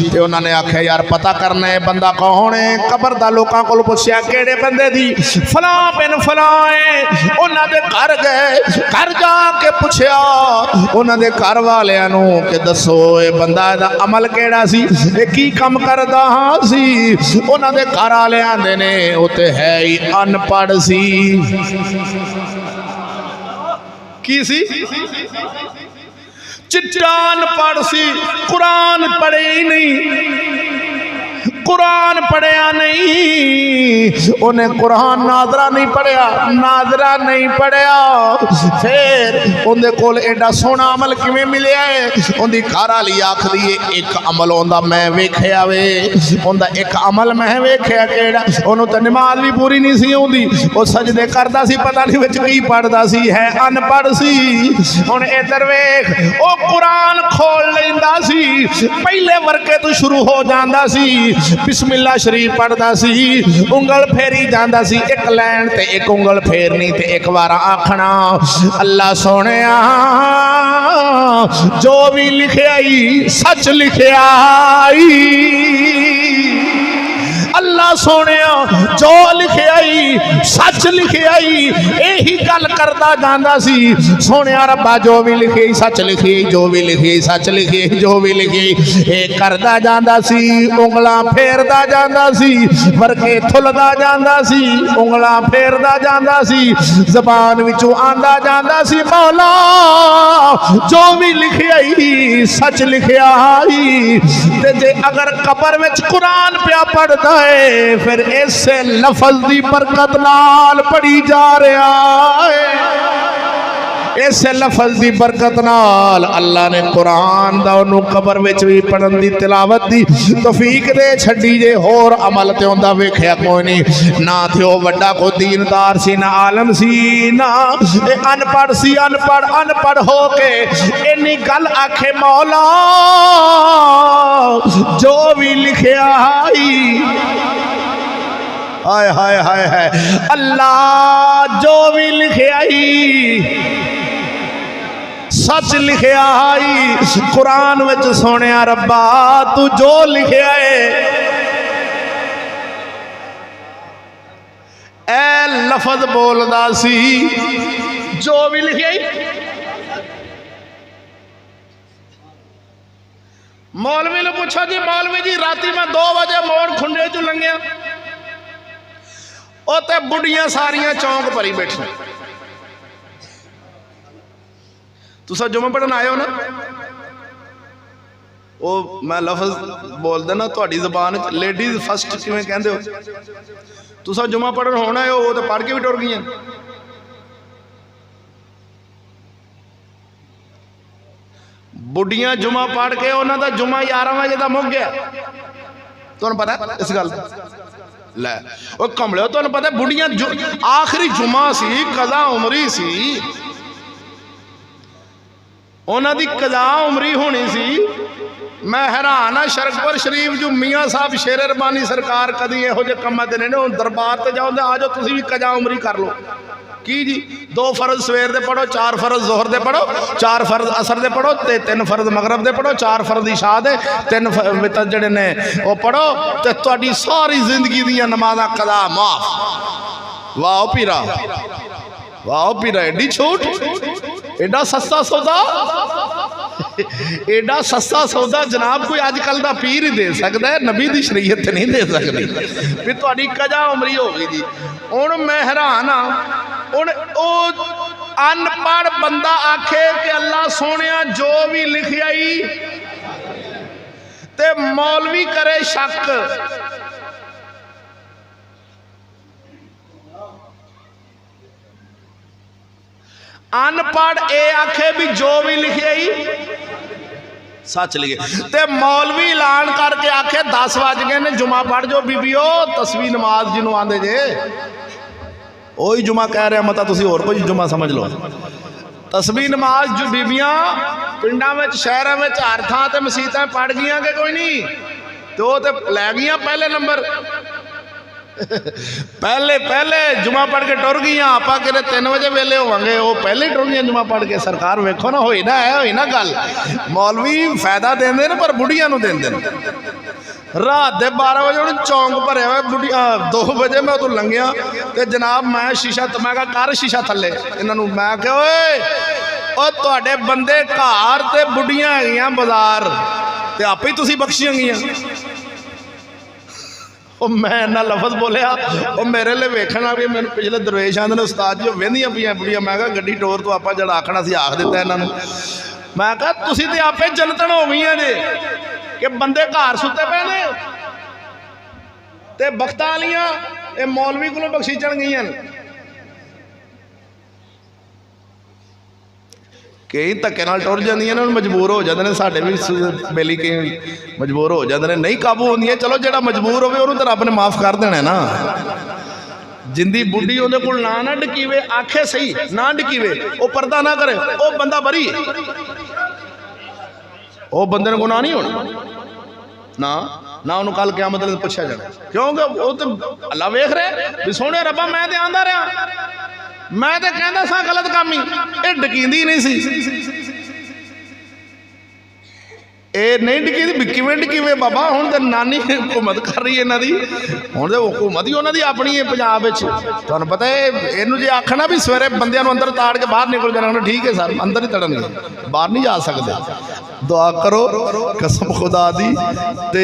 ते उन्होंने आख्या यार पता करना है बंदा कौन है। कबर दा लोकां कोल पुछया किहड़े बंदे दी, फलां बिन फलां है। उन्होंने घर गए, घर जाके पुछया उन्होंने घर वालियां नूं कि दसो ये बंदा दा अमल केड़ा सी, ये की काम करदा सी। उन्होंने घर वाले आंदे ने वो ते है ही अनपढ़ सी। की सी? चिट्टान पढ़ सी, कुरान पढ़े ही नहीं, कुरान पढ़िया नहीं, उन्हें कुरान नादरा नहीं पढ़िया, नादरा नहीं पढ़िया। फिर उनके कोल एडा सोहना अमल किवें मिलिया है? उनकी घर वाली आखदी है एक अमल उनका मैं वेख्या वे, उनका एक अमल मैं वेख्या केड़ा, उन्होंने तो नमाज भी पूरी नहीं सी आउंदी, वो सजदे करदा सी, पता नहीं विच की पढ़दा सी, है अनपढ़ सी। हुण इधर वेख, वो कुरान खोल लैंदा सी, पहले वर्के तो शुरू हो जांदा सी, बिस्मिल्लाह शरीफ पढ़दा सी, उंगल फेरी जांदा सी, एक लैन ते एक उंगल फेरनी ते एक बार आखना अल्लाह सोहणिया जो भी लिखिया सच लिखिया, अल्लाह सोहणिया जो लिखिया सच लिखिया, यही गल करदा जांदा सी। सोहणिया रब्बा जो भी लिखे सच लिखे, जो भी लिखे सच लिखे, जो भी लिखे ये करदा जांदा सी। उंगलां फेरदा जांदा सी, वर्के थुलदा जांदा सी, उंगलां फेरदा जांदा सी, ज़बान विचों आंदा जांदा सी मौला जो भी लिखिया सच लिखिया। ते जे अगर कबर विच कुरान पिया पढ़दा है, फिर इसे लफज दी बरकत नाल पढ़ी जा रहा है, इसे लफज दी बरकत नाल अल्लाह ने कुरान दा उन्होंने कबर विच भी पढ़न दी तिलावत दी तौफीक दे छड्डी जे। होर अमल ते उंदा वेख्या कोई नहीं, ना थे वो वड्डा को दीनदार सी, ना आलम सी, ना अनपढ़ सी। अनपढ़ अनपढ़ हो के इन्नी गल आखे मौला जो भी लिखिया हाय हाय हाय हाय, अल्लाह जो भी लिखिया सच लिखिया कुरान विच सोहणिया रब्बा तू जो लिखिया है ए लफज बोलदा सी जो भी लिखिया। मौलवी ने पूछा जी मौलवी जी राती मैं 2 बजे मोड़ खुंडे चू लंघिया, उते बुढ़ियां सारियां चौंक भरी बैठी। तुसा जुम्मा पढ़न आए हो ना, वो मैं लफज बोल देना तुहाडी ज़बान लेडीज़ फस्ट किवें कहंदे हो? तुसां जुमा पढ़न होना है, वो तो पढ़ के भी टुर गईयां। बुढ़ियां जुमा पढ़ के उन्हां दा जुमा 11 बजे दा मुक गया। तुहानूं पता इस गल लै वो कमलिओ, तुहानूं पता बुढ़ियां आखिरी जुमा सी, कज़ा उमरी सी, उन्हां दी कज़ा उमरी होनी सी। मैं हैरान हाँ शरकपुर शरीफ जो मियाँ साहब शेर रबानी सरकार कदी इहो जे कम्मां ते नहीं हुण दरबार ते जाओ, आ जाओ तुसीं भी कज़ा उमरी कर लो। की जी 2 फर्ज सवेर दे पढ़ो, 4 फर्ज जोहर दे पढ़ो, 4 फर्ज असर दे पढ़ो, ते 3 फर्ज मगरब दे पढ़ो, 4 फर्ज इशा दे, 3 वितर जड़े ने वो पढ़ो, ते तुहाडी सारी जिंदगी दी नमाज़ां कज़ा माफ। वाह पीरा, वाह पीरा, एडी छूट, एडा सस्ता सौदा, एडा सस्ता सौदा जनाब कोई अजकल का पीर ही दे सकता है, नबी की शरीयत नहीं दे सकती भी तुहाडी कज़ा उमरी हो गई जी। हुण मैं हैरान हाँ, हुण ओ अनपढ़ बंदा आखे कि अल्लाह सोहणिया जो भी लिखिया ही, ते मौलवी करे शक। अनपढ़ ए आखे भी जो भी लिखे ही सच लिखे, ते मौलवी ऐलान करके आखे 10 बज गए ने, जुमा पढ़ जो बीबीओ, तस्वीर नमाज जिन्हों आंदे जे वही जुमा कह रहा, मता तुसी होर कोई जुमा समझ लो। तस्वीर नमाज जो बीबियां पिंडा में शहरों में हर थां ते मसीतां पढ़ गईयां कि कोई नहीं, तो लै गईयां पहले नंबर। पहले जुमा पढ़ के टुर गई, आप कि 3 बजे वेले होवांगे, वो पहले ही टुर गई जुमा पढ़ के। सरकार वेखो ना, होई ना है, होई ना गल। मौलवी फायदा देंदे ने पर बुढ़ियां नूं देंदे ने। रात के 12 बजे उन्हें चौंक भरया हुआ, बुढ़िया 2 बजे मैं उदों लंघिया तो जनाब मैं शीशा, मैं कहा कर शीशा थले इन्हों, मैं क्या ओए तुहाडे बंदे घर ते बुढ़ियां हैगियां बाजार, ते आपे ही तुसीं बख्शियां गईयां। मैं इन्ना लफज बोलिया, वो मेरे लिए वेखना भी, मैंने पिछले दरवेश आते ने उस्ताद जी वेंदियां पियां बुढ़ियां, मैं कहा गड्डी टोर तो आप जड़ा आखना सी आख दिता इन्हों। मैं कहा तुसीं ते आपे जनतन हो गई जे कि बंदे घर सुते पे ने, ते बख्तां वालियां ये मौलवी कोलों बख्शीचण गईयां। कई धक्के नाल टुर जांदियां ने, मजबूर हो जाते हैं, साडे भी बेली कई मजबूर हो जाते हैं, नहीं काबू होंदियां। चलो जिहड़ा मजबूर होवे उहनूं तां रब ने माफ़ कर देना ना। जिंदी बुढ़ी उहदे कोल ना डकीवे, आखे सही ना डकीवे, वो पर्दा ना करे, वो बंदा बरी, वो बंदे ने गुनाह नहीं होना ना ना। उन्होंने कल क्या मतलब पूछा जाना, क्योंकि वो तो अल्लाह वेख रहे भी सोहणे रब्बा मैं तो आंदा रहा, मैं तो कहता सा गलत काम ही, ये डकींदी नहीं सी, ये नहीं डकींदी भी किवें डकीवे बाबा। हुण तो नानी हुकूमत कर रही है इन्हां दी, हुण तो हुकूमत ही उन्हां दी अपनी है पंजाब विच। तुहानूं पता है इहनूं जे आखना भी सवेरे बंदियां नूं अंदर ताड़ के बाहर निकल जाना, ठीक है सर अंदर ही तड़नगे, बाहर नहीं जा सकते। दुआ करो कसम खुदा दी, ते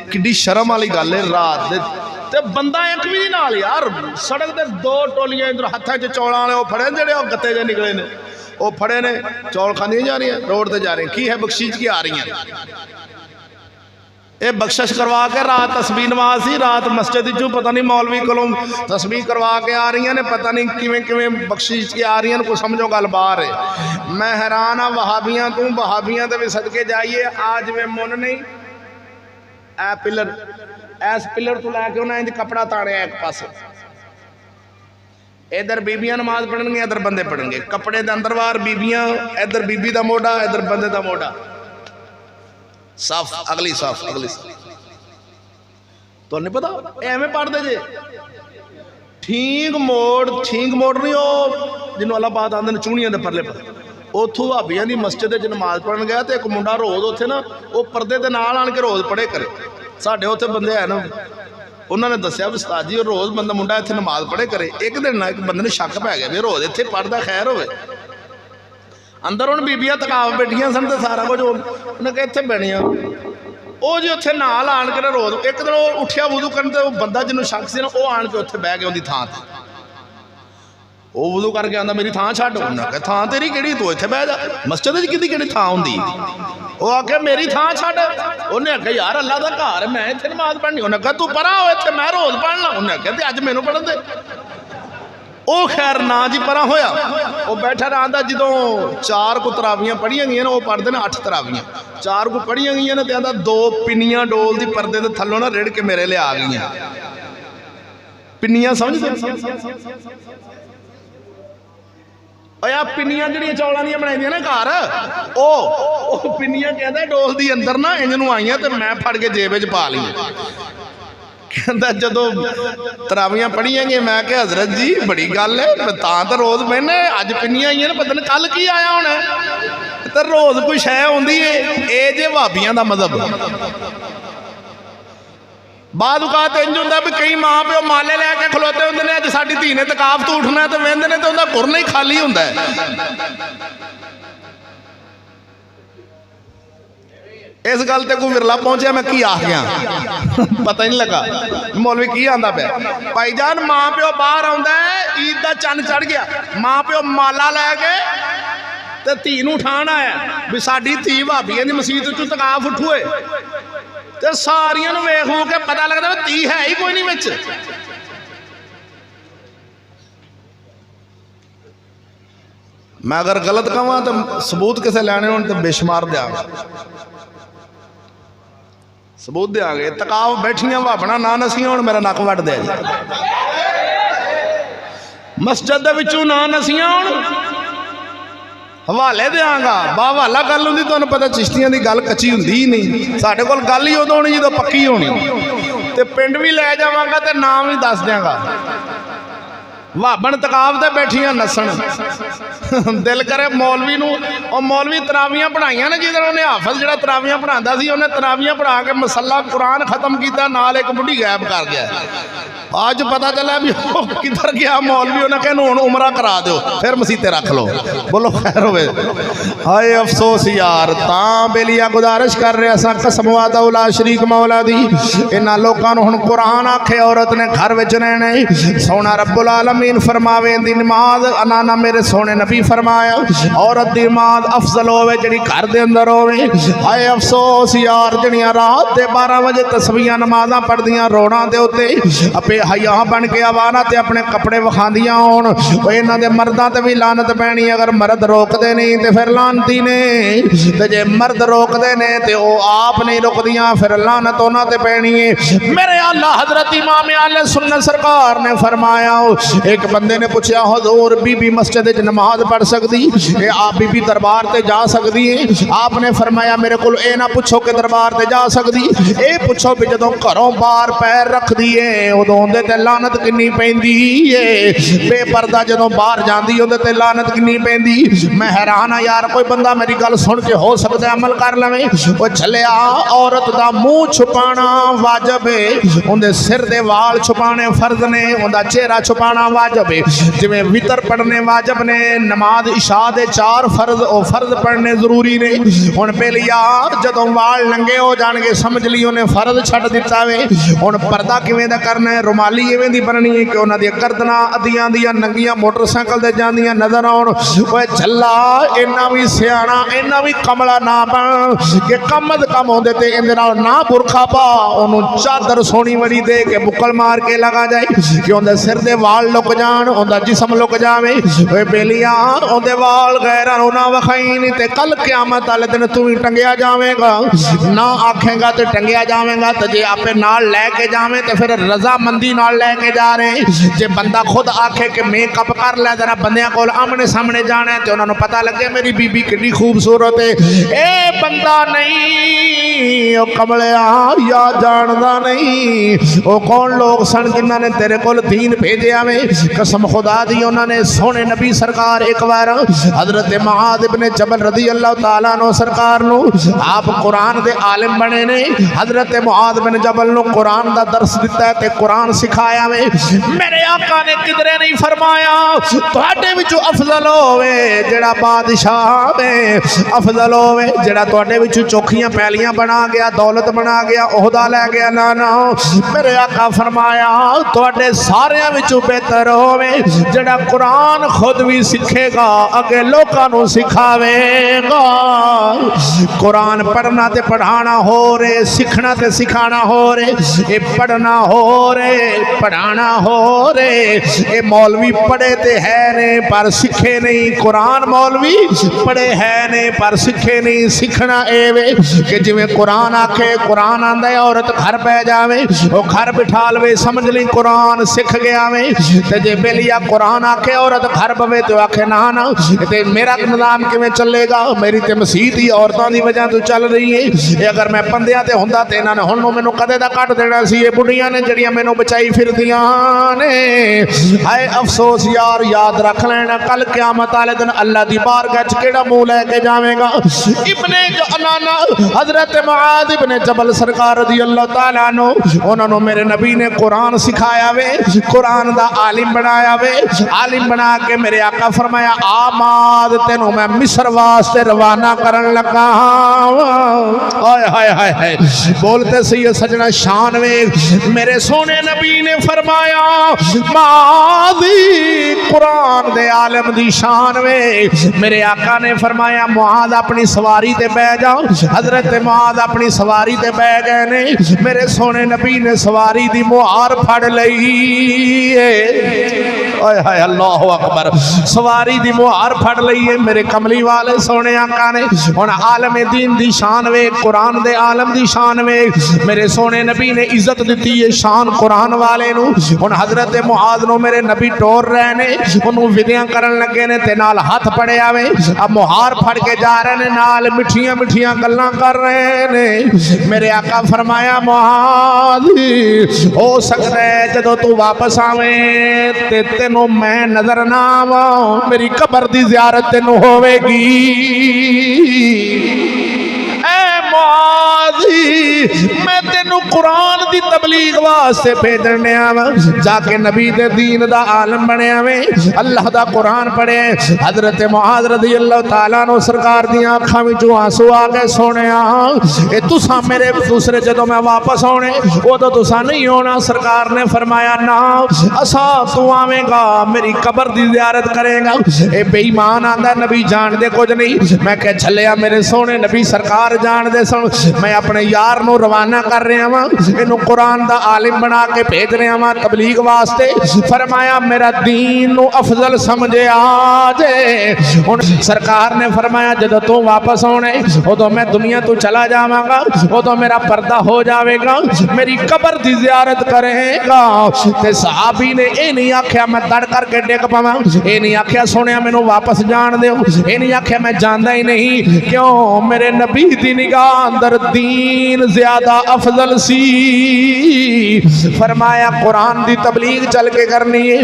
किड्डी शर्म वाली गल है। रात दे ते बंदा एक भी नहीं नाल यार, सड़क ते 2 टोलियां इधर हत्थां च चौलां वाले वो फड़े जेड़े वो गत्ते जे निकले ने, वो फड़े ने चौल खानियां जा रही हैं, रोड ते जा रही हैं, की है बख्शीश की आ रही हैं। ये बख्शिश करवा के रात तस्बीह नमाज सी, रात मस्जिद चों पता नहीं मौलवी कोलों तस्बीह करवा के आ रही ने, पता नहीं किवें किवें बख्शीश के आ रही हैं, कोई समझो गल बाहर है। मैं हैरान हाँ वहाबियां तू, वहाबियां तो भी सदके जाइए, आज वे मुन नहीं ए पिलर, इस पिलर तो लैके उन्हें इंज कपड़ा ताड़िया एक पास, इधर बीबियां नमाज पढ़नगे, इधर बंदे पढ़नगे, कपड़े के अंदर बाहर बीबियां, इधर बीबी का मोढा, इधर बंदे का मोढा, साफ अगली साफ अगली साफ। तो नहीं पता एवें पढ़ते जे ठीक मोड़ नहीं, वो जिन्होंने अल्लाह पाक आंदे ने चूड़ियां दे परले पर, उथों भाबियां दी मस्जिद च नमाज पढ़न गया, तो एक मुंडा रोज़ उत्थे ना वो पर्दे के नाल आण के रोज़ पढ़े करे। साढ़े उत्थे बंदे है ना, उन्होंने दसिया भी उस्ताद जी रोज़ बंदा मुंडा इत्थे नमाज पढ़े करे। एक दिन ना एक बंदे ने शक पै गया भी रोज़ इत्थे पढ़दा खैर होवे, अंदर हुण बीबियां तकाफ बैठियां सन, तो सारा कुछ उन्हें कहा इत्थे बैठियां, वो जी उत्थे नाल आण के रोज़ एक दिन वो उठिया वुदू करन, ते वो बंदा जिन्होंने शक सी ना वो आण के उत्थे बह गया उहदी थां ते। ਉਹ ਵਜ਼ੂ ਕਰਕੇ ਆਉਂਦਾ ਮੇਰੀ ਥਾਂ ਛੱਡ। ਉਹਨਾਂ ਕਹੇ ਥਾਂ ਤੇਰੀ ਕਿਹੜੀ, ਤੂੰ ਇੱਥੇ ਬਹਿ ਜਾ। ਮਸਜਿਦ 'ਚ ਕਿਹਦੀ ਕਿਹੜੀ ਥਾਂ ਹੁੰਦੀ? ਉਹ ਆਖਿਆ ਮੇਰੀ ਥਾਂ ਛੱਡ। ਉਹਨੇ ਆਖਿਆ ਯਾਰ ਅੱਲਾ ਦਾ ਘਰ, ਮੈਂ ਇੱਥੇ ਨਮਾਜ਼ ਪੜ੍ਹਨੀ। ਉਹਨੇ ਕਹਾ ਤੂੰ ਪਰਾਂ ਹੋ, ਇੱਥੇ ਮੈਂ ਰੋਜ਼ ਪੜ੍ਹਨਾ। ਉਹਨੇ ਆਖਿਆ ਤੇ ਅੱਜ ਮੈਨੂੰ ਪੜ੍ਹਨ ਦੇ। ਉਹ ਖੈਰ ਨਾ ਜੀ ਪਰਾਂ ਹੋਇਆ। ਉਹ ਬੈਠਾ ਰਹਿੰਦਾ। ਜਦੋਂ 4 ਕੁ ਤਰਾਵੀਆਂ ਪੜ੍ਹੀਆਂ ਗਈਆਂ ਨਾ, ਉਹ ਪੜ੍ਹਦੇ ਨੇ 8 ਤਰਾਵੀਆਂ। 4 ਕੁ ਪੜ੍ਹੀਆਂ ਗਈਆਂ ਨੇ ਤੇ ਆਂਦਾ 2 ਪਿੰਨੀਆਂ ਡੋਲ ਦੀ ਪਰਦੇ ਦੇ ਥੱਲੋਂ ਨਾ ਰਿੜ ਕੇ ਮੇਰੇ ਲਈ ਆ ਗਈਆਂ। ਪਿੰਨੀਆਂ ਸਮਝਦੇ? ਓਏ ਆ ਪਿੰਨੀਆਂ ਜਿਹੜੀਆਂ ਚੌਲਾਂ ਦੀਆਂ ਬਣਾਈਆਂ ਨਾ ਘਰ, ਉਹ ਪਿੰਨੀਆਂ ਕਹਿੰਦਾ ਡੋਲ ਦੀ ਅੰਦਰ ਨਾ ਇੰਜ ਨੂੰ ਆਈਆਂ ਤੇ ਮੈਂ ਫੜ ਕੇ ਜੇਬ ਵਿੱਚ ਪਾ ਲਈਆਂ। ਕਹਿੰਦਾ ਜਦੋਂ ਤਰਾਵੀਆਂ ਪੜ੍ਹੀਆਂ ਗਈਆਂ, ਮੈਂ ਕਿਹਾ ਹਜ਼ਰਤ ਜੀ ਬੜੀ ਗੱਲ ਹੈ, ਤਾਂ ਰੋਜ਼ ਬਹਿਨੇ, ਅੱਜ ਪਿੰਨੀਆਂ ਆਈਆਂ ਨੇ, ਪਤਾ ਨਹੀਂ ਕੱਲ ਕੀ ਆਇਆ ਹੋਣਾ। ਤੇ ਰੋਜ਼ ਕੋਈ ਸ਼ੈ ਹੁੰਦੀ ਏ। ਇਹ ਜੇ ਭਾਬੀਆਂ ਦਾ ਮਜ਼ਹਬ। ਬਾਦ ਔਕਾਤ ਇੰਜ ਹੁੰਦਾ ਵੀ ਕਈ ਮਾਂ ਪਿਓ ਮਾਲੇ ਲੈ ਕੇ ਖਲੋਤੇ ਹੁੰਦੇ ਨੇ, ਅੱਜ ਸਾਡੀ ਧੀ ਨੇ ਤਕਾਫ ਤੋਂ ਉੱਠਣਾ ਤੇ ਵਹਿੰਦੇ ਨੇ ਤੇ ਉਹਦਾ ਗੁਰਨਾ ਹੀ ਖਾਲੀ ਹੁੰਦਾ ਹੈ। ਇਸ ਗੱਲ ਤੇ ਕੋਈ ਵਿਰਲਾ ਪਹੁੰਚਿਆ, ਮੈਂ ਕੀ ਆਖ ਗਿਆ ਪਤਾ ਹੀ ਨਹੀਂ ਲੱਗਾ ਮੌਲਵੀ ਕੀ ਆਂਦਾ ਪਿਆ। ਭਾਈਜਾਨ ਮਾਂ ਪਿਓ ਬਾਹਰ ਆਉਂਦਾ, ਈਦ ਦਾ ਚੰਨ ਚੜ ਗਿਆ, ਮਾਂ ਪਿਓ ਮਾਲਾ ਲੈ ਕੇ ਤੇ ਧੀ ਨੂੰ ਉਠਾਣ ਆਇਆ ਵੀ ਸਾਡੀ ਧੀ ਭਾਬੀਆਂ ਦੀ ਮਸੀਤ ਚੋਂ ਤਕਾਫ ਉੱਠੂਏ। ਤੇ ਸਾਰੀਆਂ ਨੂੰ ਵੇਖ ਹੋ ਕੇ ਪਤਾ ਲੱਗਦਾ ਵੀ ਧੀ ਹੈ ਹੀ ਕੋਈ ਨਹੀਂ ਵਿੱਚ। ਮੈਂ ਅਗਰ ਗਲਤ ਕਹਾਂ ਤਾਂ ਸਬੂਤ ਕਿਸੇ ਲੈਣੇ ਹੋਣ ਤਾਂ ਬੇਸ਼ੁਮਾਰ ਦਿਆਂਗਾ, ਸਬੂਤ ਦਿਆਂਗੇ। ਤਕਾਫ ਬੈਠੀਆਂ ਭਾਬਣਾ ਨਾ ਨਸੀਆਂ ਹੁਣ ਮੇਰਾ ਨੱਕ ਵੱਢ ਦਿਆ ਜੀ। ਮਸਜਿਦ ਦੇ ਵਿੱਚੋਂ ਨਾ ਨਸੀਆਂ ਹੁਣ ਹਵਾਲੇ ਦਿਆਂਗਾ। ਬਾਹਵਾਲਾ ਗੱਲ ਹੁੰਦੀ, ਤੁਹਾਨੂੰ ਪਤਾ ਚਿਸ਼ਤੀਆਂ ਦੀ ਗੱਲ ਕੱਚੀ ਹੁੰਦੀ ਹੀ ਨਹੀਂ। ਸਾਡੇ ਕੋਲ ਗੱਲ ਹੀ ਉਦੋਂ ਹੋਣੀ ਜਦੋਂ ਪੱਕੀ ਹੋਣੀ। ਤੇ ਪਿੰਡ ਵੀ ਲੈ ਜਾਵਾਂਗਾ ਤੇ ਨਾਮ ਵੀ ਦੱਸ ਦਿਆਂਗਾ। ਵਾਬਣ ਤਕਾਫ ਤੇ ਬੈਠੀਆਂ ਨਸਣ। ਦਿਲ ਕਰੇ ਮੌਲਵੀ ਨੂੰ, ਉਹ ਮੌਲਵੀ ਤਰਾਵੀਆਂ ਪੜ੍ਹਾਈਆਂ ਨੇ ਜਿਹਦੇ ਉਹਨੇ ਹਾਫਜ਼ ਜਿਹੜਾ ਤਰਾਵੀਆਂ ਪੜ੍ਹਾਉਂਦਾ ਸੀ, ਉਹਨੇ ਤਰਾਵੀਆਂ ਪੜ੍ਹਾ ਕੇ ਮਸੱਲਾ ਕੁਰਾਨ ਖਤਮ ਕੀਤਾ, ਨਾਲ ਇੱਕ ਬੁੱਢੀ ਗਾਇਬ ਕਰ ਗਿਆ। ਅੱਜ ਪਤਾ ਚੱਲਿਆ ਵੀ ਉਹ ਕਿੱਧਰ ਗਿਆ ਮੌਲਵੀ। ਉਹਨੇ ਕਹਿੰਦਾ ਹੁਣ ਉਮਰਾ ਕਰਾ ਦਿਓ, ਫਿਰ ਮਸੀਤੇ ਰੱਖ ਲਓ। ਬੋਲੋ ਖੈਰ ਹੋਵੇ। ਹਾਏ ਅਫਸੋਸ ਯਾਰ, ਤਾਂ ਬੇਲੀਆਂ ਗੁਜ਼ਾਰਿਸ਼ ਕਰ ਰਿਹਾ ਸਾਂ ਕਸਮ ਵਾਦਾ ਉਲਾ ਸ਼ਰੀਕ ਮੌਲਾ ਦੀ, ਇਹਨਾਂ ਲੋਕਾਂ ਨੂੰ ਹੁਣ ਕੁਰਾਨ ਆਖੇ ਔਰਤ ਨੇ ਘਰ ਵਿੱਚ ਰਹਿਣੇ। ਸੋਹਣਾ ਰੱਬੁਲ ਆਲਮੀਨ ਫਰਮਾਵੇ ਦੀ ਨਮਾਜ਼ ਅਨਾਨਾ ਮੇਰੇ ਸੋਹਣੇ ਨਬੀ ਫਰਮਾਇਆ ਔਰਤ ਦੀ ਨਮਾਜ਼ ਅਫਜ਼ਲ ਹੋਵੇ ਜਿਹੜੀ ਘਰ ਦੇ ਅੰਦਰ ਹੋਵੇ। ਹਾਏ ਅਫਸੋਸ ਯਾਰ, ਜਿਹੜੀਆਂ ਰਾਤ ਦੇ 12 ਵਜੇ ਤਸਬੀਹਾਂ ਨਮਾਜ਼ਾਂ ਪੜ੍ਹਦੀਆਂ ਰੋੜਾਂ ਦੇ ਉੱਤੇ ਆਪੇ ਹਯਾ ਬਣ ਕੇ ਆਵਾਰਾ ਤੇ ਆਪਣੇ ਕੱਪੜੇ ਵਿਖਾਉਂਦੀਆਂ ਹੋਣ। ਉਹ ਇਹਨਾਂ ਦੇ ਮਰਦਾਂ ਤੇ ਵੀ ਲਾਨਤ ਪੈਣੀ। ਅਗਰ ਮਰਦ ਰੋਕਦੇ ਨਹੀਂ ਤੇ ਫਿਰ ਲਾਨਤੀ ਨੇ, ਤੇ ਜੇ ਮਰਦ ਰੋਕਦੇ ਨੇ ਤੇ ਉਹ ਆਪ ਨਹੀਂ ਰੁਕਦੀਆਂ, ਫਿਰ ਲਾਨਤ ਉਹਨਾਂ ਤੇ ਪੈਣੀ ਹੈ। ਮੇਰੇ ਆਲਾ ਹਜ਼ਰਤ ਇਮਾਮ ਆਲੇ ਸੁन्नत सरकार ने फरमाया, एक बंदे ने पूछा हुजूर बीबी मस्जिद च नमाज पढ़ सकती है, आप बीबी दरबार ते जा सकती है? आपने फरमाया मेरे को ये ना पूछो कि दरबार ते जा सकती, ये पूछो भी जदों घरों बाहर पैर रखती है उदों उहदे ते लानत किन्नी पैंदी है, बेपर्दा जदों बाहर जांदी उहदे ते लानत किन्नी पैंदी। मैं हैरान हाँ यार, कोई बंदा मेरी गल सुन के हो सकता अमल कर लवे। वो चलिया औरत दा मुँह छुपाना वाजिब है, उहदे सिर दे वाल छुपाने फर्ज ने, उहदा चेहरा छुपाना वाजिब है। जिवें वितर पढ़ने वाजिब ने, नमाज इशा दे 4 फर्ज ओ फर्ज पढ़ने जरूरी ने। हुण बेलिया जदों वाल नंगे हो जाणगे समझ ली उहने फर्ज छड्ड दिता वे। हुण पर्दा किवें दा करना है, रुमाली इवें दी बननी है कि उहनां दी गर्दनां अदियां दियां नंगियां मोटरसाइकिल ते जांदियां नजर आउण। ओए झल्ला इन्ना भी सियाणा इन्ना भी कमला ना बन कि कम अद कम होंदे ते इहदे नाल ना बुरखा पा, ओनू चादर सोहनी वड़ी दे के बुक्कल मार के लगा जाए कि उहदे सिर दे वाल लुक जाण, उहदा जिस्म लुक जावे। ओए बेलिया उहदे वाल गैरां नूं ना वखाई नहीं ते कल क़यामत वाले दिन तू ही टंगिया जावेगा। ना आखेगा तो टंगिया जावेगा, तो जे आपे नाल लैके जावे तो फिर रजामंदी नाल लैके जा रहे। जे बंदा खुद आखे कि मेकअप कर लै जरा बंदियां कोल आमने सामने जाना है तो उन्होंने पता लगे मेरी बीबी कितनी खूबसूरत है। ए बंदा नहीं ओ कमलिया या जानदा नहीं ओ कौन लोग सन जिन्हों ने तेरे कोल दीन भेजा वे। कसम खुदा दी उन्होंने सोने नबी सरकार एक बार हजरत मुआद इब्ने जबल रदी अल्लाह तआला नो सरकार नो आप कुरान दे आलिम बने ने। हजरत मुआद बिन जबल नो कुरान दा दर्स दिता है ते कुरान सिखाया वे। मेरे आका ने किधरे नहीं फरमाया तुहाडे विचों अफजल होवे जेड़ा बादशाह वे, अफजल होवे जेड़ा तुहाडे विचों चौखियां पैलियां बना गया, दौलत बना गया, ओहदा लै गया। ना ना, मेरे आका फरमाया तुहाडे सारियां विचों बेहतर अंदर होवे जड़ा कुरान खुद भी सीखेगा अगे लोकां नूं सिखावेगा। कुरान पढ़ना ते पढ़ाना हो रे, सीखना ते सिखाना हो रे, ये पढ़ना हो रे पढ़ाना हो रे। ये मौलवी पढ़े ते है ने पर सीखे नहीं, कुरान मौलवी पढ़े है ने पर सीखे नहीं। सीखना एवे कि जिवें कुरान आखे, कुरान आंदा है औरत घर पै जावे वो घर बिठा लवे, समझ ली कुरान सीख गया वे। ते जे बेलिया कुरान आखे औरत घर पवे तो आखे ना ना ते मेरा निज़ाम किवें चलेगा, मेरी ते मसीत ही औरतों की वजह तो चल रही है। अगर मैं बंदियां ते हुंदा ते इन्हां ने हुण मैनूं कदे दा कट देना सी। ये बुढ़ियां ने जड़ियां मैनूं बचाई फिरदियां ने। हाय अफसोस यार, याद रख लेना कल क़यामत वाले दिन अल्लाह दी बारगाह च केड़ा मुंह लैके जावेगा। इब्ने अनाना हजरत मुआद इब्ने जबल सरकार रज़ी अल्लाह तआला अन्हु उन्होंने मेरे नबी ने कुरान सिखाया वे, कुरान दा आलिम बनाया वे। आलिम बना के मेरे आका फरमाया आमाद तेनों मैं मिस्र वास्ते रवाना करन लगा। हाय हाय हाय हाय बोलते सही सजना शान वे। मेरे सोने नबी ने फरमाया मादी कुरान दे आलम दी शान वे। मेरे आका ने फरमाया मुआद अपनी सवारी ते बैठ जाओ। हजरत मुआद अपनी सवारी ते बैठ गए ने। मेरे सोने नबी ने सवारी दी मुहार फड़ लई है। हाय अल्लाह अकबर, सवारी दी मुहार फड़ लई है मेरे कमली वाले सोने आका ने। हुण आलम दीन दी शान वे, कुरान दे आलम दी शान वे। मेरे सोने नबी ने इज्जत दी है शान कुरान वाले नूं। हुण हजरत मुआद नूं मेरे नबी टोर रहे ने, उन्होंने विधियां करन लगे ने ते नाल हाथ फड़िया वे। अब मुहार फड़ के जा रहे ने, नाल मिठियां मिठियां गल्लां कर रहे ने। मेरे आका फरमाया मुआद हो सकता है जदों तू वापस आवे ते तेनों मैं नजर ना आवा, मेरी कबर दी ज़ियारत तेनों होवेगी। मैं तेनू कुरान दी तबलीग वास्ते भेजने आवा, जाके नबी दे दीन दा आलम बनया वे, अल्लाह दा कुरान पढ़े। हजरत मुआद रज़ी अल्लाह तआला अन्हु सरकार दी आंखां विचों आंसू आ गए। सोनिया ए तुसां मेरे दूसरे जदों मैं वापस आने उदों तुसां नहीं होना। सरकार ने फरमाया ना असा तू आवेगा मेरी कबर दी ज़ियारत करेगा। ए बेईमान आंदा नबी जानदे कुछ नहीं। मैं कह झलिया मेरे सोने नबी सरकार जानदे सन। मैं अपने यार नूं रवाना कर रहा वा, इनू कुरान दा आलिम बना के भेज रहा वा तबलीग वास्ते। फरमाया मेरा दीन नू अफजल समझे आजे। हुण सरकार ने फरमाया जदों तू वापस आने उदों मैं दुनिया तो चला जावांगा, उदों मेरा पर्दा हो जाएगा, मेरी कबर दी ज़ियारत करेगा। ते सहाबी ने ये नहीं आख्या मैं दड़ करके डिग पवां, ये नहीं आख्या सोनिया मैनू वापस जान दो, ये नहीं आख्या मैं जानदा ही नहीं। क्यों? मेरे नबी दी निगाह अंदर दीन ज्यादा अफजल सी। फरमाया कुरान दी तबलीग चल के करनी है।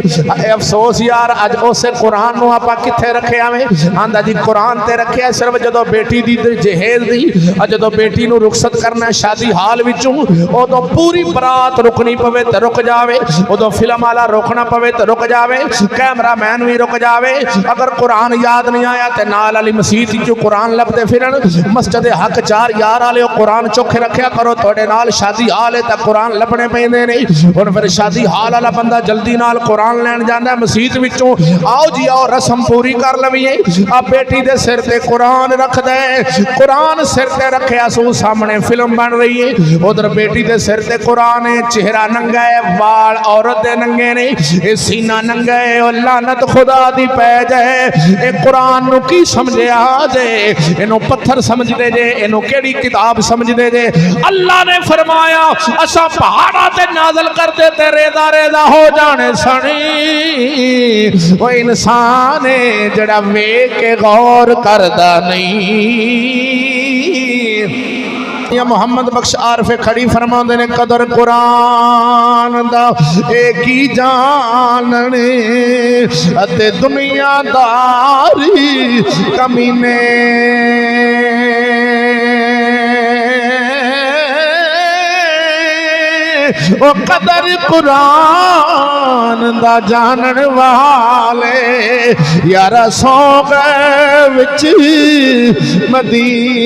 अफसोस यार अज उस कुरान नूं आपां कित्थे रखिया वे। आंदा जी कुरान ते रखिया सिर्फ जदों बेटी दी जहेज दी, जदों बेटी नूं रुखसत करना शादी हाल विचों उदों पूरी बरात रुकनी पवे ते रुक जावे, उदों फिल्म वाला रोकना पवे ते रुक जावे, कैमरा मैन भी रुक जावे। अगर कुरान याद नहीं आया ते नाल वाली मसीत चों कुरान लभदे फिरन। मस्जिद हक चार यार वाले कुरान चौखे रखिया करो, थोड़े नाल शादी हाल है तो कुरान लभने पैंदे ने। हुण फिर शादी हाल वाला बंदा जल्दी नाल कुरान लैन जांदा मसीत विचों। आओ जी आओ रस्म पूरी कर लवीए। अब बेटी दे सिर ते कुरान रख दे, कुरान सिर ते रखिया सू सामने फिल्म बन रही है। उधर बेटी दे सिर ते कुरान है, चेहरा नंगा है, वाल औरत दे नंगे ने, ये सीना नंगा है। ओ लानत खुदा दी पै जाए, ए कुरान नूं की समझिया जे, इनू पत्थर समझदे जे, इनू केड़ी किताब समझदे जे। अल्लाह ने फरमाया असा पहाड़ा ते नाज़िल करते ते रेदा रेदा हो जाने सनी। वो इंसान है जड़ा वेख के गौर करदा नहीं। या मोहम्मद बख्श आरफे खड़ी फरमाते ने कदर कुरान दा एक ही जानने अते दुनियादारी कमीने। ओ कदर कुरान दा जानन वाले यारा सौ गए विच मदीने।